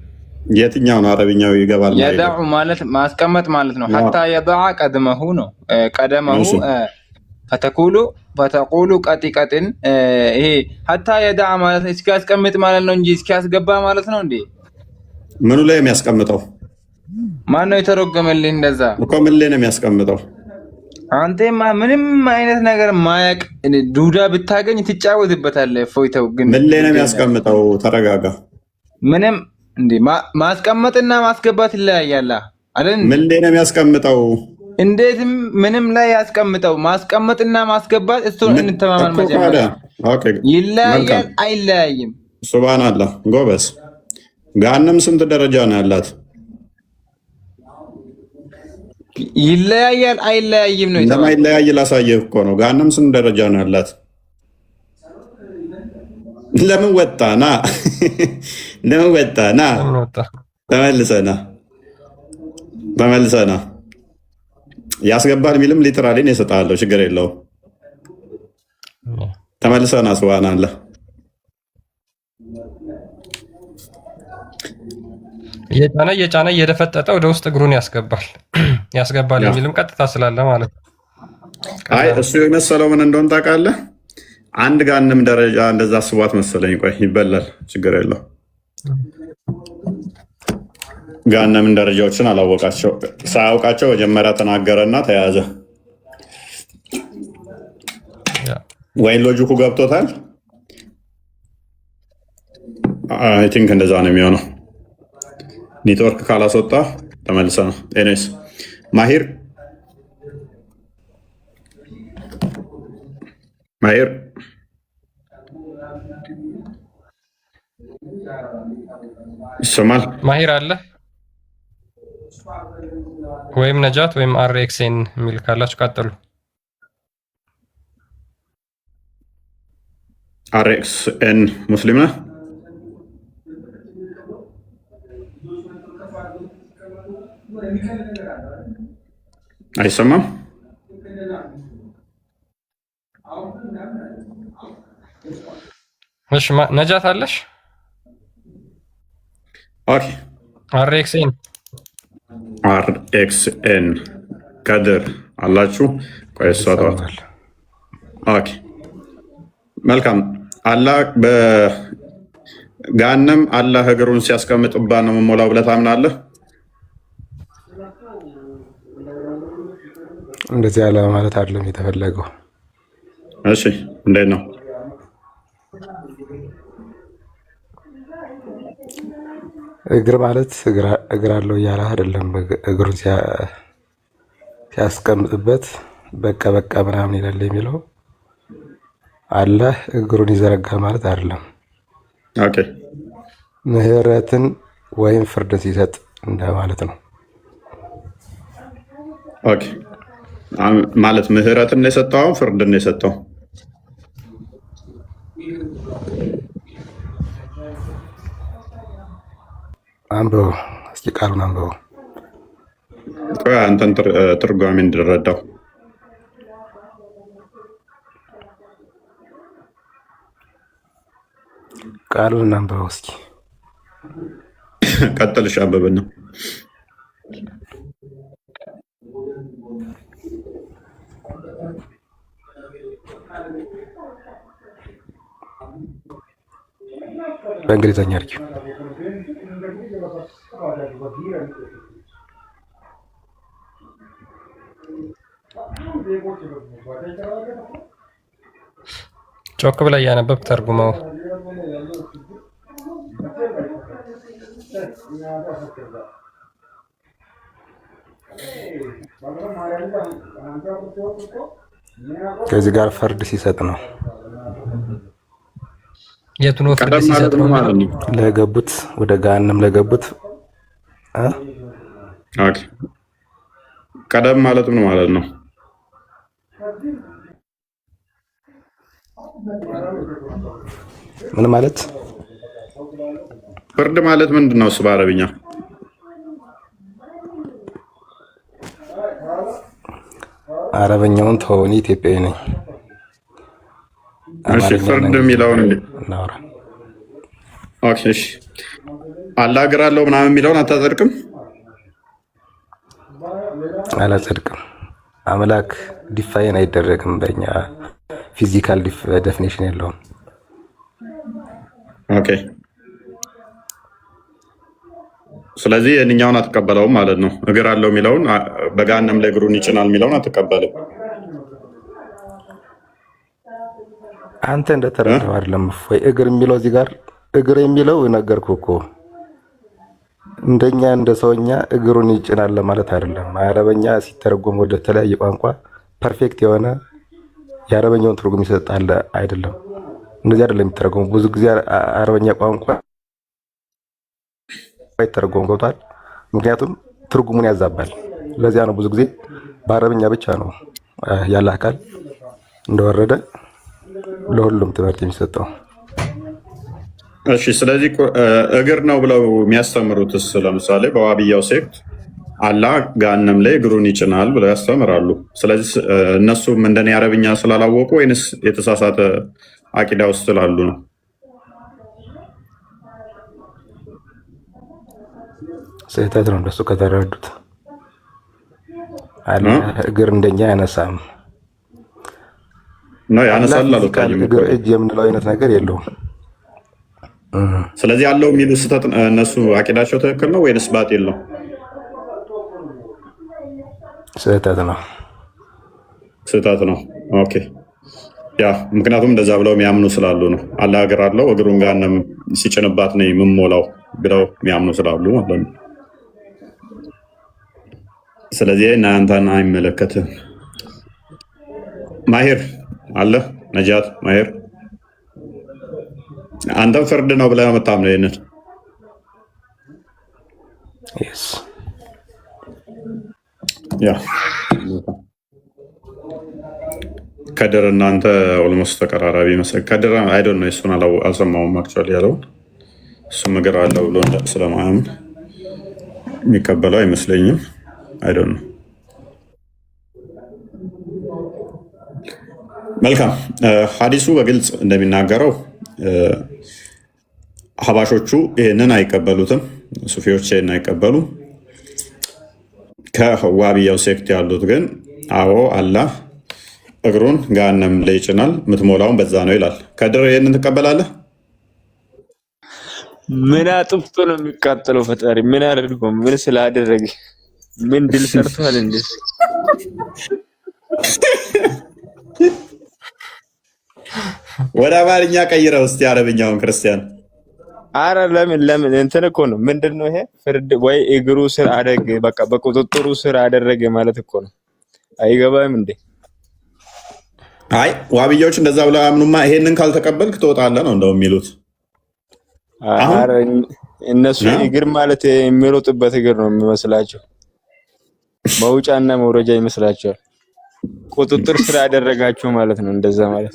የትኛው ነው አረብኛው ይገባል? የዳዑ ማለት ማስቀመጥ ማለት ነው። ሐታ የዳዓ ቀድመሁ ነው። ቀደመሁ ፈተቁሉ ቀጢቀጥን ይሄ ሐታ የዳዓ ማለት እስኪያስቀምጥ ማለት ነው እንጂ እስኪያስገባ ማለት ነው እንዴ? ምኑ ላይ የሚያስቀምጠው ማን ነው የተረጎመልህ? እንደዛ እኮ ምን ላይ ነው የሚያስቀምጠው? አንተማ ምንም አይነት ነገር ማያቅ ዱዳ ብታገኝ ትጫወትበታለህ። ፎይተው ግን ምን ላይ ነው የሚያስቀምጠው? ተረጋጋ። ምንም እንዴ ማስቀመጥና ማስገባት ይለያያል አይደል? ምን ላይ ነው የሚያስቀምጠው? እንዴትም ምንም ላይ ያስቀምጠው። ማስቀመጥና ማስገባት እሱ እንተማመን መጀመሪያ። ይለያያል አይለያይም? ሱብሃንአላህ ጎበዝ። ገሃነም ስንት ደረጃ ነው ያላት? ይለያያል አይለያይም ነው? እንደማይለያይ ላሳየህ እኮ ነው። ገሃነም ስንት ደረጃ ነው ያላት? ለምን ወጣና ተመልሰና ያስገባል የሚልም ሊትራሊ ነው የሰጣለሁ። ችግር የለውም። ተመልሰና ሱብሃንአላህ እየጫነ እየደፈጠጠ ወደ ውስጥ እግሩን ያስገባል የሚልም ቀጥታ ስላለ ማለት ነው። አይ እሱ የመሰለው ምን እንደሆነ ታውቃለህ? አንድ ገሃነም ደረጃ እንደዛ አስቧት መሰለኝ። ቆይ ይበላል፣ ችግር የለው። ገሃነምን ደረጃዎችን ሳያውቃቸው መጀመሪያ ተናገረና ተያዘ። ወይን ሎጂኩ ገብቶታል። አይ ቲንክ እንደዛ ነው የሚሆነው። ኔትወርክ ካላስወጣ ተመልሰ ነው። ኤኒዌይስ ማሂር ይሰማል? ማሂር አለ ወይም ነጃት ወይም አርኤክስኤን የሚል ካላችሁ ቀጥሉ። አርኤክስኤን ሙስሊም ነህ? አይሰማም? እሺ ነጃት አለሽ? ኦኬ አርኤክስኤን ከድር አላችሁ? ቆይሷታል። ኦኬ መልካም። አላህ በገሃነም አላህ እግሩን ሲያስቀምጥባ ነው መሞላው ብለህ ታምናለህ? እንደዚህ ያለ ማለት አይደለም የተፈለገው። እሺ እንዴት ነው? እግር ማለት እግር አለው እያለ አይደለም። እግሩን ሲያስቀምጥበት በቃ ምናምን ይላል የሚለው አላህ እግሩን ይዘረጋል ማለት አይደለም። ኦኬ ምህረትን ወይም ፍርድን ሲሰጥ እንደማለት ነው። ኦኬ ማለት ምህረትን ነው የሰጠው፣ ፍርድን ነው የሰጠው? አንብበው እስኪ ቃሉን አንብበው። ቆይ አንተን ትርጓሜ እንድረዳው ቃሉን እናንብበው እስኪ። ቀጥልሽ አንብብና በእንግሊዝኛ አድርጊው። ጮክ ብላ እያነበብክ ተርጉመው። ከዚህ ጋር ፍርድ ሲሰጥ ነው። የቱ ነው ፍርድ ሲሰጥ ነው ማለት ነው? ለገቡት ወደ ገሃነም ለገቡት ኦኬ። ቀደም ማለት ምን ማለት ነው? ምን ማለት ፍርድ ማለት ምንድን ነው? እሱ በአረብኛ አረበኛውን ተወው፣ እኔ ኢትዮጵያዊ ነኝ። እሺ ፍርድ የሚለውን እናውራ። ኦኬ እሺ። አላግራለሁ ምናምን የሚለውን አታጸድቅም? አላጸድቅም። አምላክ ዲፋይን አይደረግም። በእኛ ፊዚካል ዴፊኒሽን የለውም። ኦኬ። ስለዚህ የእኛውን አትቀበለውም ማለት ነው። እግር አለው የሚለውን በገሃነም ላይ እግሩን ይጭናል የሚለውን አትቀበልም። አንተ እንደተረዳው አይደለም ወይ? እግር የሚለው እዚህ ጋር እግር የሚለው ነገርኩህ እኮ እንደኛ እንደ ሰውኛ እግሩን ይጭናል ለማለት አይደለም። አረበኛ ሲተረጎም ወደ ተለያየ ቋንቋ ፐርፌክት የሆነ የአረበኛውን ትርጉም ይሰጣል አይደለም። እንደዚህ አይደለም የሚተረጎሙ። ብዙ ጊዜ አረበኛ ቋንቋ አይተረጎም ገብቷል። ምክንያቱም ትርጉሙን ያዛባል። ለዚያ ነው ብዙ ጊዜ በአረበኛ ብቻ ነው ያለ አካል እንደወረደ ለሁሉም ትምህርት የሚሰጠው። እሺ ስለዚህ እግር ነው ብለው የሚያስተምሩትስ ለምሳሌ በዋብያው ሴክት አላህ ገሃነም ላይ እግሩን ይጭናል ብለው ያስተምራሉ። ስለዚህ እነሱም እንደኔ አረብኛ ስላላወቁ ወይንስ የተሳሳተ አቂዳ ውስጥ ስላሉ ነው? ስህተት ነው እንደሱ ከተረዱት። እግር እንደኛ ያነሳም ነው ያነሳል አልወጣኝም። እግር እጅ የምንለው አይነት ነገር የለውም። ስለዚህ ያለው የሚሉ ስህተት እነሱ አቂዳቸው ትክክል ነው ወይንስ ባጢል ነው? ስህተት ነው። ስህተት ነው። ኦኬ ያ ምክንያቱም እንደዛ ብለው የሚያምኑ ስላሉ ነው። አላህ እግር አለው እግሩን ገሃነም ሲጭንባት ነው የምሞላው ብለው የሚያምኑ ስላሉ ማለት ነው። ስለዚህ እናንተን አይመለከትም። ማሂር አለ ነጃት ማሂር አንተም ፍርድ ነው ብለህ የምታምነው ይሄንን? ያ ከድር እናንተ ኦልሞስት ተቀራራቢ መሰለኝ። ከድር አይ ዶንት ኖ እሱን አልሰማሁም አክቹዋሊ ያለውን እሱም እግር አለው ብሎ ስለማያምን የሚቀበለው አይመስለኝም። አይ ዶንት ኖ። መልካም ሐዲሱ በግልጽ እንደሚናገረው ሀባሾቹ ይህንን አይቀበሉትም። ሱፊዎች ይህንን አይቀበሉም። ከዋብያው ሴክት ያሉት ግን አዎ አላህ እግሩን ገሃነም ላይ ይጭናል፣ የምትሞላውን በዛ ነው ይላል። ከድር ይህንን ትቀበላለህ? ምን አጥፍቶ ነው የሚቃጠለው? ፈጣሪ ምን አድርጎ ምን ስላደረገ ምን ድል ሰርቷል እንዴ? ወደ አማርኛ ቀይረው እስቲ አረብኛውን ክርስቲያን። አረ ለምን እንትን እኮ ነው። ምንድነው ይሄ? ፍርድ ወይ እግሩ ስር አደረገ፣ በቃ በቁጥጥሩ ስር አደረገ ማለት እኮ ነው። አይገባም እንዴ? አይ ዋብያዎች እንደዛ ብለው አያምኑማ። ይሄንን ካልተቀበልክ ትወጣለህ ነው እንደው የሚሉት። አረ እነሱ እግር ማለት የሚሮጥበት እግር ነው የሚመስላቸው፣ መውጫና መውረጃ ይመስላቸዋል። ቁጥጥር ስር ያደረጋቸው ማለት ነው። እንደዛ ማለት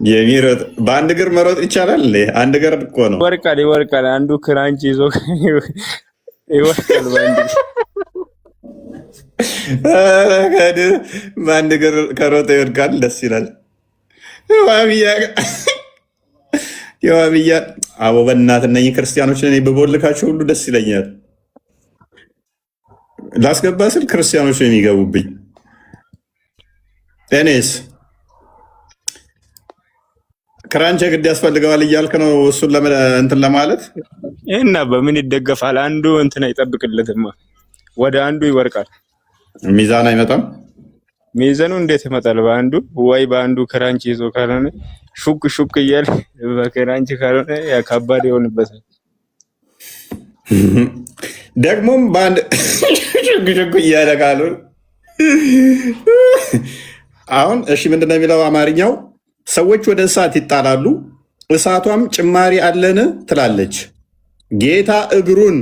የሚሮጥ በአንድ እግር መሮጥ ይቻላል? አንድ እግር እኮ ነው። ይወርቃል። አንዱ ክራንች ይዞ ይወርቃል በአንድ እግር ከሮጠ ይወድቃል። ደስ ይላል። የዋብያ አቦ በእናትህ እነኝህ ክርስቲያኖችን እኔ በቦልካቸው ሁሉ ደስ ይለኛል። ላስገባ ስል ክርስቲያኖች ነው የሚገቡብኝ። እኔስ ክራንች ግድ ያስፈልገዋል እያልክ ነው እሱን እንትን ለማለት እና በምን ይደገፋል? አንዱ እንትን አይጠብቅለትማ፣ ወደ አንዱ ይወርቃል። ሚዛን አይመጣም። ሚዛኑ እንዴት ይመጣል? በአንዱ ወይ በአንዱ ክራንች ይዞ ካልሆነ ሹክ ሹክ እያለ በክራንች ካልሆነ ከባድ ይሆንበታል። ደግሞም በአንድ ሹክ ሹክ እያለ ካልሆነ አሁን እሺ፣ ምንድነው የሚለው አማርኛው? ሰዎች ወደ እሳት ይጣላሉ፣ እሳቷም ጭማሪ አለን ትላለች። ጌታ እግሩን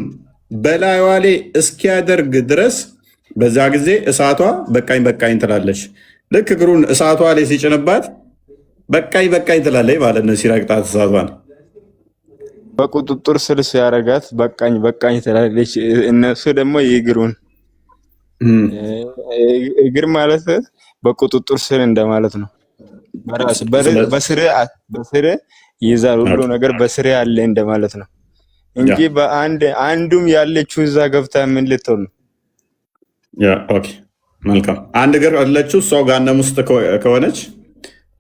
በላይዋ ላይ እስኪያደርግ ድረስ በዛ ጊዜ እሳቷ በቃኝ በቃኝ ትላለች። ልክ እግሩን እሳቷ ላይ ሲጭንባት በቃኝ በቃኝ ትላለች ማለት ነው። ሲረግጣት እሳቷን በቁጥጥር ስር ሲያረጋት በቃኝ በቃኝ ትላለች። እነሱ ደግሞ የእግሩን እግር ማለት በቁጥጥር ስር እንደማለት ነው። በራስ በስር ይዛል፣ ሁሉ ነገር በስር ያለ እንደማለት ነው እንጂ አንዱም ያለችው እዛ ገብታ ምን ልትሆን ነው? ኦኬ መልካም። አንድ እግር አለችው እሷ ጋነም ውስጥ ከሆነች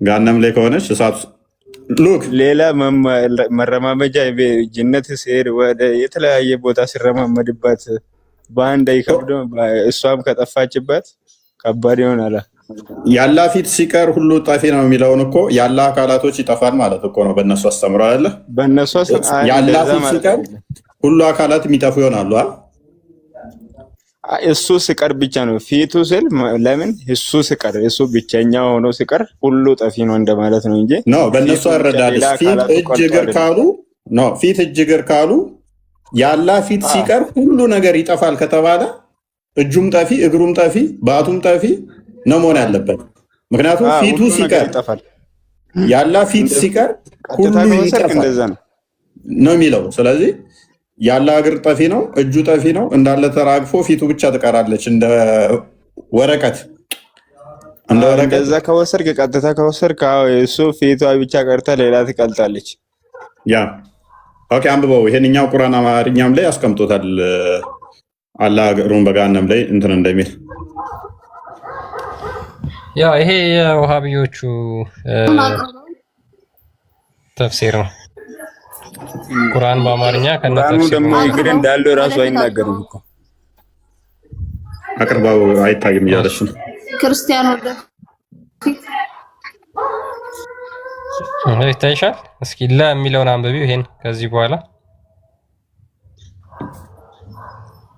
ጋነም ላይ ከሆነች እሳት ሉክ ሌላ መረማመጃ ጅነት ሲሄድ ወደ የተለያየ ቦታ ሲረማመድባት በአንድ አይከብዶ እሷም ከጠፋችበት ከባድ ይሆናል። ያላ ፊት ሲቀር ሁሉ ጠፊ ነው የሚለውን እኮ ያላ አካላቶች ይጠፋል ማለት እኮ ነው። በእነሱ አስተምሮ አለ። በእነሱ ያላ ፊት ሲቀር ሁሉ አካላት የሚጠፉ ይሆናሉ። እሱ ሲቀር ብቻ ነው ፊቱ ስል ለምን እሱ ሲቀር እሱ ብቸኛ ሆኖ ሲቀር ሁሉ ጠፊ ነው እንደማለት ነው እንጂ ነው። በእነሱ አረዳድስ ፊት እጅ እግር ካሉ ነው። ፊት እጅ እግር ካሉ ያላ ፊት ሲቀር ሁሉ ነገር ይጠፋል ከተባለ እጁም ጠፊ እግሩም ጠፊ ባቱም ጠፊ ነው መሆን ያለበት። ምክንያቱም ፊቱ ሲቀር ያላ ፊት ሲቀር ሁሉ ይጠፋል ነው የሚለው። ስለዚህ ያላ እግር ጠፊ ነው፣ እጁ ጠፊ ነው፣ እንዳለ ተራግፎ ፊቱ ብቻ ትቀራለች እንደ ወረቀት። እንደዛ ከወሰድክ ቀጥታ ከወሰድክ እሱ ፊቷ ብቻ ቀርታ ሌላ ትቀልጣለች። ያ ኦኬ፣ አንብበው። ይሄንኛው ቁርአን አማርኛም ላይ ያስቀምጦታል። አላህ እግሩን በገሃነም ላይ እንትን እንደሚል ያ ይሄ የውሃብዮቹ ተፍሲር ነው። ቁርአን በአማርኛ ከነተፍሲሩ ደግሞ እግር እንዳለው ራሱ አይናገርም እኮ አቅርባው አይታይም እያለች ነው ክርስቲያኑ ወደ ይታይሻል። እስኪ ለሚለውን አንብቢው ይሄን ከዚህ በኋላ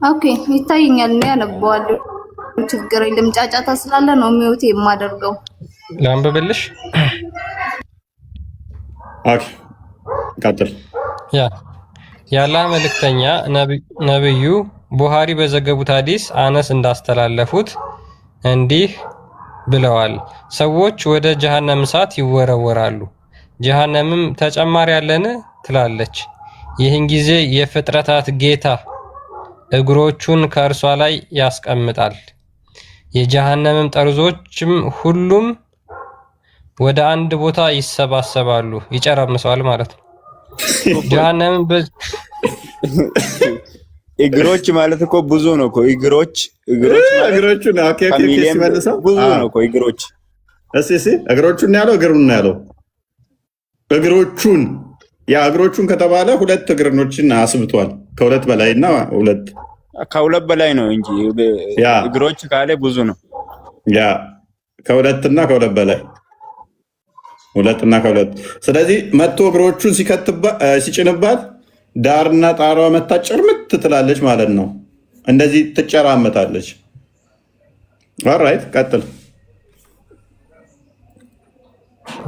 ኦኬ ይታየኛል። እኔ ያነበዋለሁ፣ ችግር የለም። ጫጫታ ስላለ ነው ሚውት የማደርገው። ላንብብልሽ? ኦኬ ቀጥል። የአላህ መልእክተኛ ነብዩ ቡሃሪ በዘገቡት ሐዲስ አነስ እንዳስተላለፉት እንዲህ ብለዋል። ሰዎች ወደ ጀሃነም እሳት ይወረወራሉ፣ ጀሃነምም ተጨማሪ ያለን ትላለች። ይህን ጊዜ የፍጥረታት ጌታ እግሮቹን ከእርሷ ላይ ያስቀምጣል። የጀሃነምም ጠርዞችም ሁሉም ወደ አንድ ቦታ ይሰባሰባሉ፣ ይጨረምሰዋል ማለት ነው። ጀሃነም እግሮች ማለት እኮ ብዙ ነው እኮ እግሮች ብዙ ነው እኮ እግሮች። እሺ እግሮቹን ያለው እግሩን ያለው እግሮቹን ያ እግሮቹን ከተባለ ሁለት እግሮችን አስብቷል። ከሁለት በላይና ከሁለት በላይ ነው እንጂ እግሮች ካለ ብዙ ነው። ያ ከሁለትና ከሁለት በላይ ሁለትና ከሁለት። ስለዚህ መጥቶ እግሮቹን ሲጭንባት ዳርና ጣራዋ መታ ጭርምት ትላለች ማለት ነው። እንደዚህ ትጨራመታለች። ኦልራይት ቀጥል።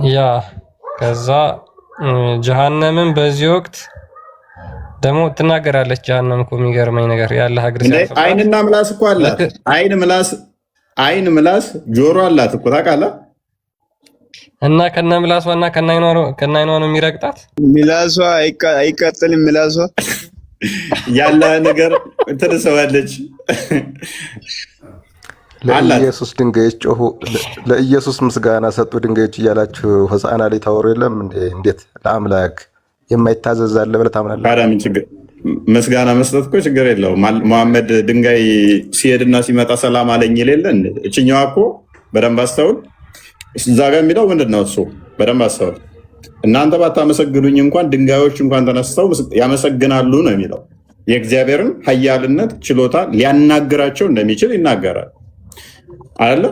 ያ ከዛ ጀሃነምን በዚህ ወቅት ደግሞ ትናገራለች። ጀሃነም እኮ የሚገርመኝ ነገር ያለ ሀገር አይንና ምላስ እኮ አላት። አይን ምላስ ጆሮ አላት እኮ ታውቃለህ። እና ከነ ምላሷና ከነ አይኗ ነው የሚረግጣት። ምላሷ አይቀጥልም። ምላሷ ያለ ነገር ትንሰዋለች። ለኢየሱስ ድንጋዮች ጮሁ፣ ለኢየሱስ ምስጋና ሰጡ ድንጋዮች እያላችሁ ሆሳዕና ላይ ታወሩ የለም እንዴ? እንዴት ለአምላክ የማይታዘዝ አለ ብለህ ታምናለህ? ታዲያ ምን ችግር? ምስጋና መስጠት እኮ ችግር የለውም። መሐመድ ድንጋይ ሲሄድና ሲመጣ ሰላም አለኝ የሌለ እችኛዋ እኮ በደንብ አስተውል። እዛ ጋር የሚለው ምንድን ነው? እሱ በደንብ አስተውል። እናንተ ባታመሰግኑኝ እንኳን ድንጋዮች እንኳን ተነስተው ያመሰግናሉ ነው የሚለው። የእግዚአብሔርን ኃያልነት ችሎታ ሊያናግራቸው እንደሚችል ይናገራል አለ።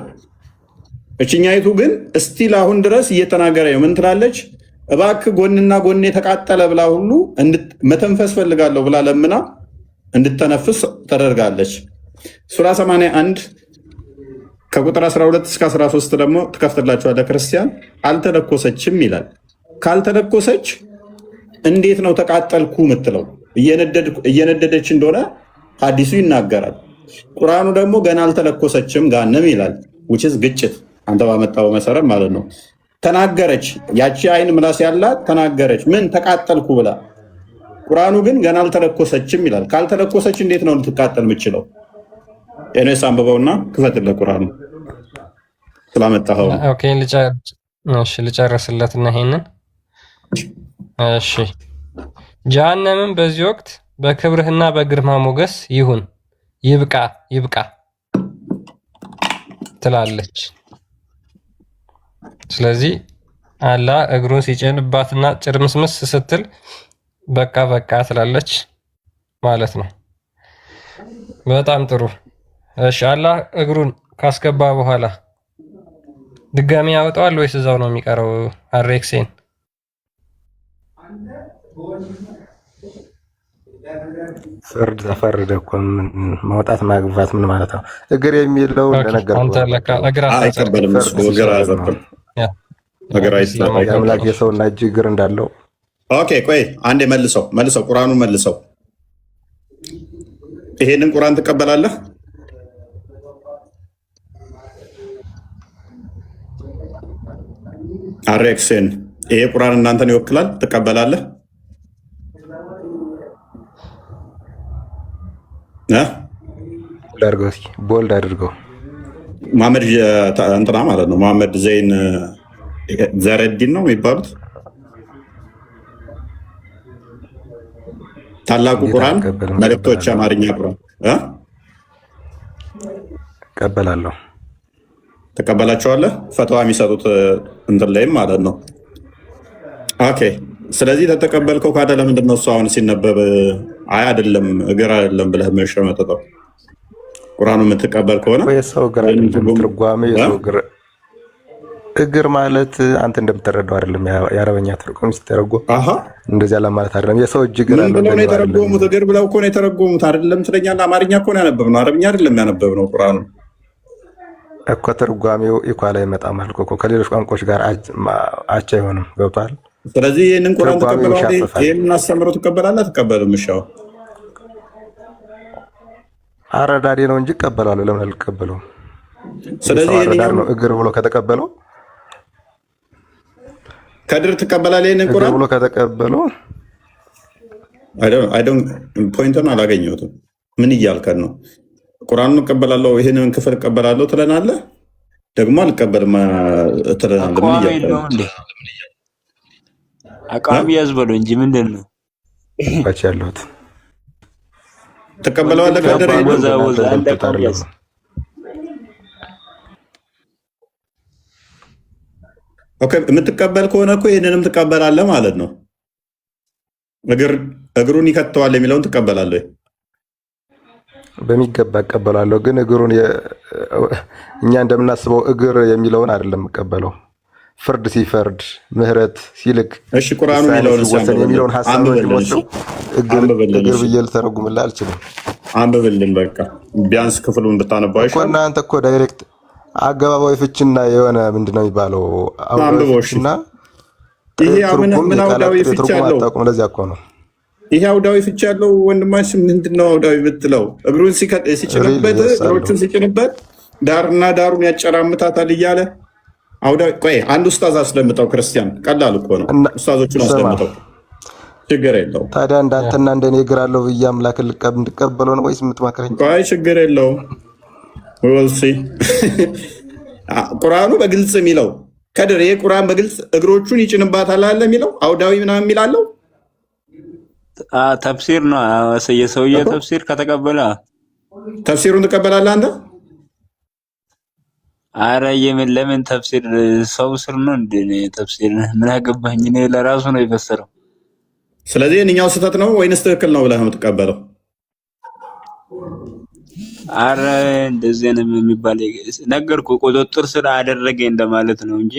እችኛይቱ ግን እስቲል አሁን ድረስ እየተናገረ ምን ትላለች? እባክህ ጎንና ጎን የተቃጠለ ብላ ሁሉ መተንፈስ ፈልጋለሁ ብላ ለምና እንድተነፍስ ተደርጋለች። ሱራ 81 ከቁጥር 12 እስከ 13 ደግሞ ትከፍትላችኋለህ ክርስቲያን። አልተለኮሰችም ይላል። ካልተለኮሰች እንዴት ነው ተቃጠልኩ ምትለው? እየነደደች እንደሆነ ሐዲሱ ይናገራል። ቁርአኑ ደግሞ ገና አልተለኮሰችም ጋንም ይላል። which is ግጭት አንተ ባመጣው መሰረት ማለት ነው። ተናገረች። ያቺ አይን ምላስ ያላት ተናገረች። ምን ተቃጠልኩ ብላ። ቁርአኑ ግን ገና አልተለኮሰችም ይላል። ካልተለኮሰች እንዴት ነው ልትቃጠል የምችለው? ኤነስ አንብበውና ክፈትለት ቁርአኑ ስላመጣኸው። ኦኬ ልጨርስለትና ይሄንን እሺ። ጀሃነምም በዚህ ወቅት በክብርህና በግርማ ሞገስ ይሁን ይብቃ ትላለች። ስለዚህ አላህ እግሩን ሲጭንባትና ጭርምስምስ ስትል በቃ ትላለች ማለት ነው። በጣም ጥሩ። እሺ አላህ እግሩን ካስገባ በኋላ ድጋሚ ያወጣዋል ወይስ እዛው ነው የሚቀረው? አሬክሴን ፍርድ ተፈረደ እኮ ማውጣት ማግባት ምን ማለት ነው? እግር የሚለው አምላክ የሰውና እጅ እግር እንዳለው። ኦኬ ቆይ አንዴ መልሰው ቁርአኑን መልሰው። ይሄንን ቁርአን ትቀበላለህ? አሬክሴን ይሄ ቁርአን እናንተን ይወክላል? ትቀበላለህ? ቦልድ አድርገው መሐመድ እንትና ማለት ነው። መሐመድ ዘይን ዘረዲን ነው የሚባሉት። ታላቁ ቁርአን መልእክቶች አማርኛ ቁርአን እቀበላለሁ። ተቀበላቸዋለህ? ፈተዋ የሚሰጡት እንትን ላይም ማለት ነው። ኦኬ ስለዚህ ተተቀበልከው ካደ ለምንድን ነው እሱ አሁን ሲነበብ አይ አይደለም እግር አይደለም ብለህ መሸመጠው? ቁርአኑ የምትቀበል ከሆነ የሰው እግር አይደለም ትርጓሜ። የሰው እግር ማለት አንተ እንደምትረዳው አይደለም። የአረበኛ ትርጉም ሲተረጎም እንደዚህ ያለ ማለት አይደለም። የሰው እጅ እግር አለ ነው የተረጎሙት። እግር ብለው እኮ ነው የተረጎሙት አይደለም ትለኛለህ። አማርኛ እኮ ነው ያነበብነው፣ አረብኛ አይደለም ያነበብነው። ቁርአኑ እኮ ትርጓሜው ኢኳል አይመጣም አልኩ እኮ ከሌሎች ቋንቋዎች ጋር አቻ አይሆንም። ገብቷል? ስለዚህ ይህንን ቁርአን ተቀበላለህ? ይህንን አስተምረው ትቀበላለህ? አትቀበልም? እሺ አረዳዴ ነው እንጂ እቀበላለሁ። ለምን አልቀበለውም? ስለዚህ ይሄን ነው እግር ብሎ ከተቀበለው ከድር ትቀበላለህ? ይሄንን ቁርአን ብሎ ከተቀበለው አይ ዶንት ፖይንቱን አላገኘሁትም። ምን እያልከን ነው? ቁርአኑን እቀበላለሁ ይሄንን ክፍል እቀበላለሁ ትለናለህ፣ ደግሞ አልቀበልም ትለናለህ። ምን እያልከን ነው? አቋም ያዝበለው እንጂ ምንድን ነው ባች ያለሁት? ተቀበለዋለህ? ከድር ኦኬ የምትቀበል ከሆነ እኮ ይህንንም ትቀበላለህ ማለት ነው። እግሩን ይከተዋል የሚለውን ትቀበላለህ? በሚገባ እቀበላለሁ። ግን እግሩን እኛ እንደምናስበው እግር የሚለውን አይደለም እቀበለው። ፍርድ ሲፈርድ ምህረት ሲልክ እሺ ቁርአኑ የሚለውን ሐሳብ ነው። እግር ብዬ ልተረጉምልህ አልችልም። አንብብልን በቃ ቢያንስ ክፍሉን ብታነባው እኮ እናንተ እኮ ዳይሬክት አገባባዊ ፍችና የሆነ ምንድነው የሚባለው አውዳዊና ይሄ ምን አውዳዊ ፍች ያለው? ለዚያ እኮ ነው ይሄ አውዳዊ ፍች ያለው። ወንድማችን ምንድነው አውዳዊ ብትለው? እግሩን ሲጭንበት እግሮቹን ሲጭንበት ዳርና ዳሩን ያጨራምታታል እያለ አውዳዊ። ቆይ አንድ ኡስታዝ አስደምጠው። ክርስቲያን ቀላል እኮ ነው። ኡስታዞቹን አስደምጠው። ችግር የለውም። ታዲያ እንዳንተና እንደኔ እግር አለው ብዬ አምላክን እንድቀበለው ነው ወይስ የምትመክረኝ? አይ ችግር የለውም። ወልሲ ቁርአኑ በግልጽ የሚለው ከድር ይሄ ቁርአን በግልጽ እግሮቹን ይጭንባታል አለ የሚለው አውዳዊ ምናምን የሚላለው ተፍሲር ነው። የሰውዬ ተፍሲር ከተቀበለ ተፍሲሩን ትቀበላለህ አንተ? አረ የምን ለምን ተፍሲር ሰው ስር ነው እንዴ? ተፍሲር ምን አገባኝ? እኔ ለራሱ ነው የፈሰረው። ስለዚህ እኛው ስህተት ነው ወይንስ ትክክል ነው ብለህ የምትቀበለው? አረ እንደዚህ ነው የሚባል ነገርኩ። ቁጥጥር ስር አደረገ እንደማለት ነው እንጂ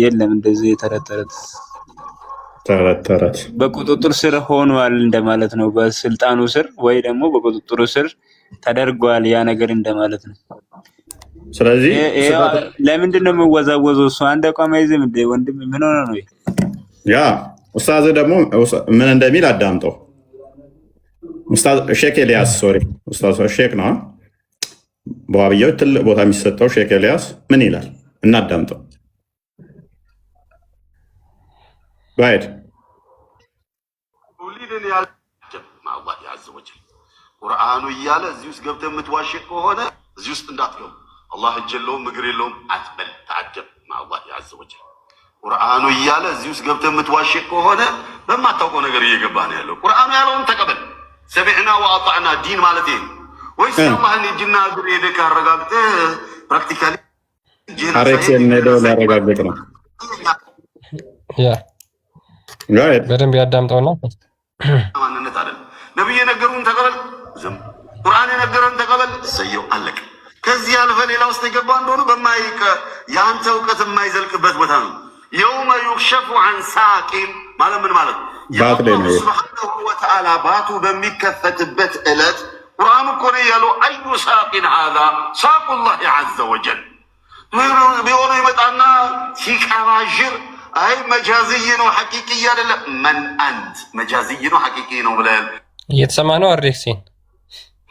የለም እንደዚህ ተረተረት በቁጥጥር ስር ሆኗል እንደማለት ነው። በስልጣኑ ስር ወይ ደግሞ በቁጥጥሩ ስር ተደርጓል ያ ነገር እንደማለት ነው። ስለዚህ ለምንድን ነው የምወዛወዘው? እሱ አንድ አቋም አይዝም እንደ ወንድም ምን ሆነ ነው? ያ ኡስታዝ ደግሞ ምን እንደሚል አዳምጠው። ኡስታዝ ሼክ ኤልያስ ሶሪ ኡስታዝ ሼክ ነው በዋብያው ትልቅ ቦታ የሚሰጠው ሼክ ኤልያስ ምን ይላል? እናዳምጠው። ባይድ ኡሊድን ያልጀም ማአላህ ያዘ ወጀል ቁርአኑ እያለ እዚህ ውስጥ ገብተህ የምትዋሽ ከሆነ እዚህ ውስጥ እንዳትገቡ። አላህ እጅ የለውም እግር የለውም አትበል። ተዓጀብ ማአላህ ያዘ ወጀል ቁርአኑ እያለ እዚህ ውስጥ ገብተህ የምትዋሽ ከሆነ በማታውቀው ነገር እየገባህ ነው ያለው። ቁርአኑ ያለውን ተቀበል። ሰሚዕና ወአጣዕና ዲን ማለት ይሄ ወይስ አላህን እጅና እግር ሄደህ ካረጋግጠህ ፕራክቲካሊ አሬክስን ሄደው ሊያረጋግጥ ነው። ያ በደንብ ያዳምጠውና ማንነት አይደለም። ነብይ የነገሩን ተቀበል፣ ዝም ቁርአን የነገረን ተቀበል፣ ሰየው አለቀ። ከዚህ ያልፈ ሌላ ውስጥ የገባ እንደሆነ በማይቀ ያንተ እውቀት የማይዘልቅበት ቦታ ነው። የውመ ዩክሸፉ አን ሳቂን ማለት ምን ማለት ነው? አላህ ሱብሓነሁ ወተዓላ ባቱ በሚከፈትበት ዕለት ቁርአኑ እኮ ነው ያለው አዩ ሳቂን ሃዛ ሳቁላህ ዐዘ ወጀል ቢሆኑ ይመጣና ሲቀባዥር አይ መጃዝይ ነው ሐቂቂ አይደለም። መን አንት መጃዝይ ነው ሐቂቂ ነው ብለን እየተሰማ ነው አሬክሲን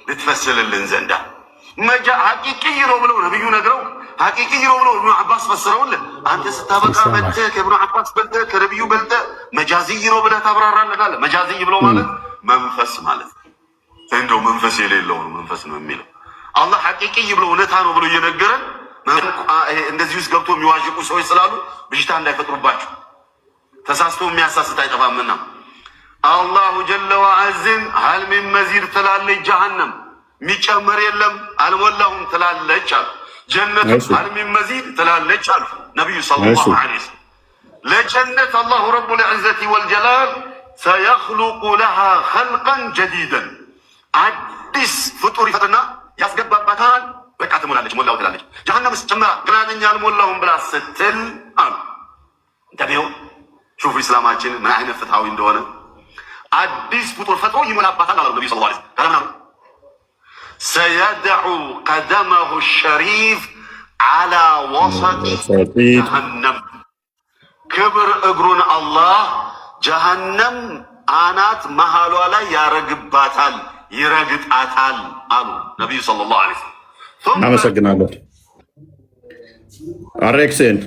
ልትፈስልልን ዘንዳ ሐቂቂ ነው ብለው ነብዩ ነግረው ሐቂቂ ነው ብለው ኢብኑ አባስ ፈስረውልን አንተ ስታበቃ መጥተህ ከኢብኑ አባስ በልተህ ከነብዩ በልተህ መጃዝይ ነው ብለህ ታብራራለህ። መጃዝይ ብሎ ማለት መንፈስ ማለት ነው። እንደው መንፈስ የሌለው ነው መንፈስ ነው የሚለው አላህ ሐቂቂ ብሎ እውነታ ነው ብሎ እየነገረን እንደዚህ ውስጥ ገብቶ የሚዋዥቁ ሰዎች ስላሉ ብሽታ እንዳይፈጥሩባቸው ተሳስቶ የሚያሳስት አይጠፋምና አላሁ ጀለ ወዐዝን ሀል ሚን መዚድ ትላለች። ጀሃነም የሚጨመር የለም አልሞላሁም ትላለች አሉ። ጀነት ሀል ሚን መዚድ ትላለች አሉ ነቢዩ ሰለላሁ ዐለይሂ ወሰለም። ለጀነት አላሁ ረቡል ዒዘቲ ወልጀላል ሰየኽሉቁ ለሃ ኸልቀን ጀዲደን አዲስ ፍጡር ይፈጥርና ያስገባባታል። በቃ ትሞላለች፣ ሞላው ትላለች። ጀሃነምስ ጨምራ ግናነኛ አልሞላሁም ብላ ስትል አሉ እንተቢው ሹፍ ኢስላማችን ምን አይነት ፍትሃዊ እንደሆነ አዲስ ፍጡር ፈጥሮ ይሞላባታል አሉ ነብዩ ሰለላሁ ዐለይሂ ወሰለም። ሰየድዑ ቀደመሁ ሸሪፍ ዐላ ወሰጢ ጀሃነም ክብር እግሩን አላህ ጀሃነም አናት መሃሏ ላይ ያረግባታል፣ ይረግጣታል አሉ ነብዩ ሰለላሁ ዐለይሂ ወሰለም። አመሰግናለሁ አሬክሴን።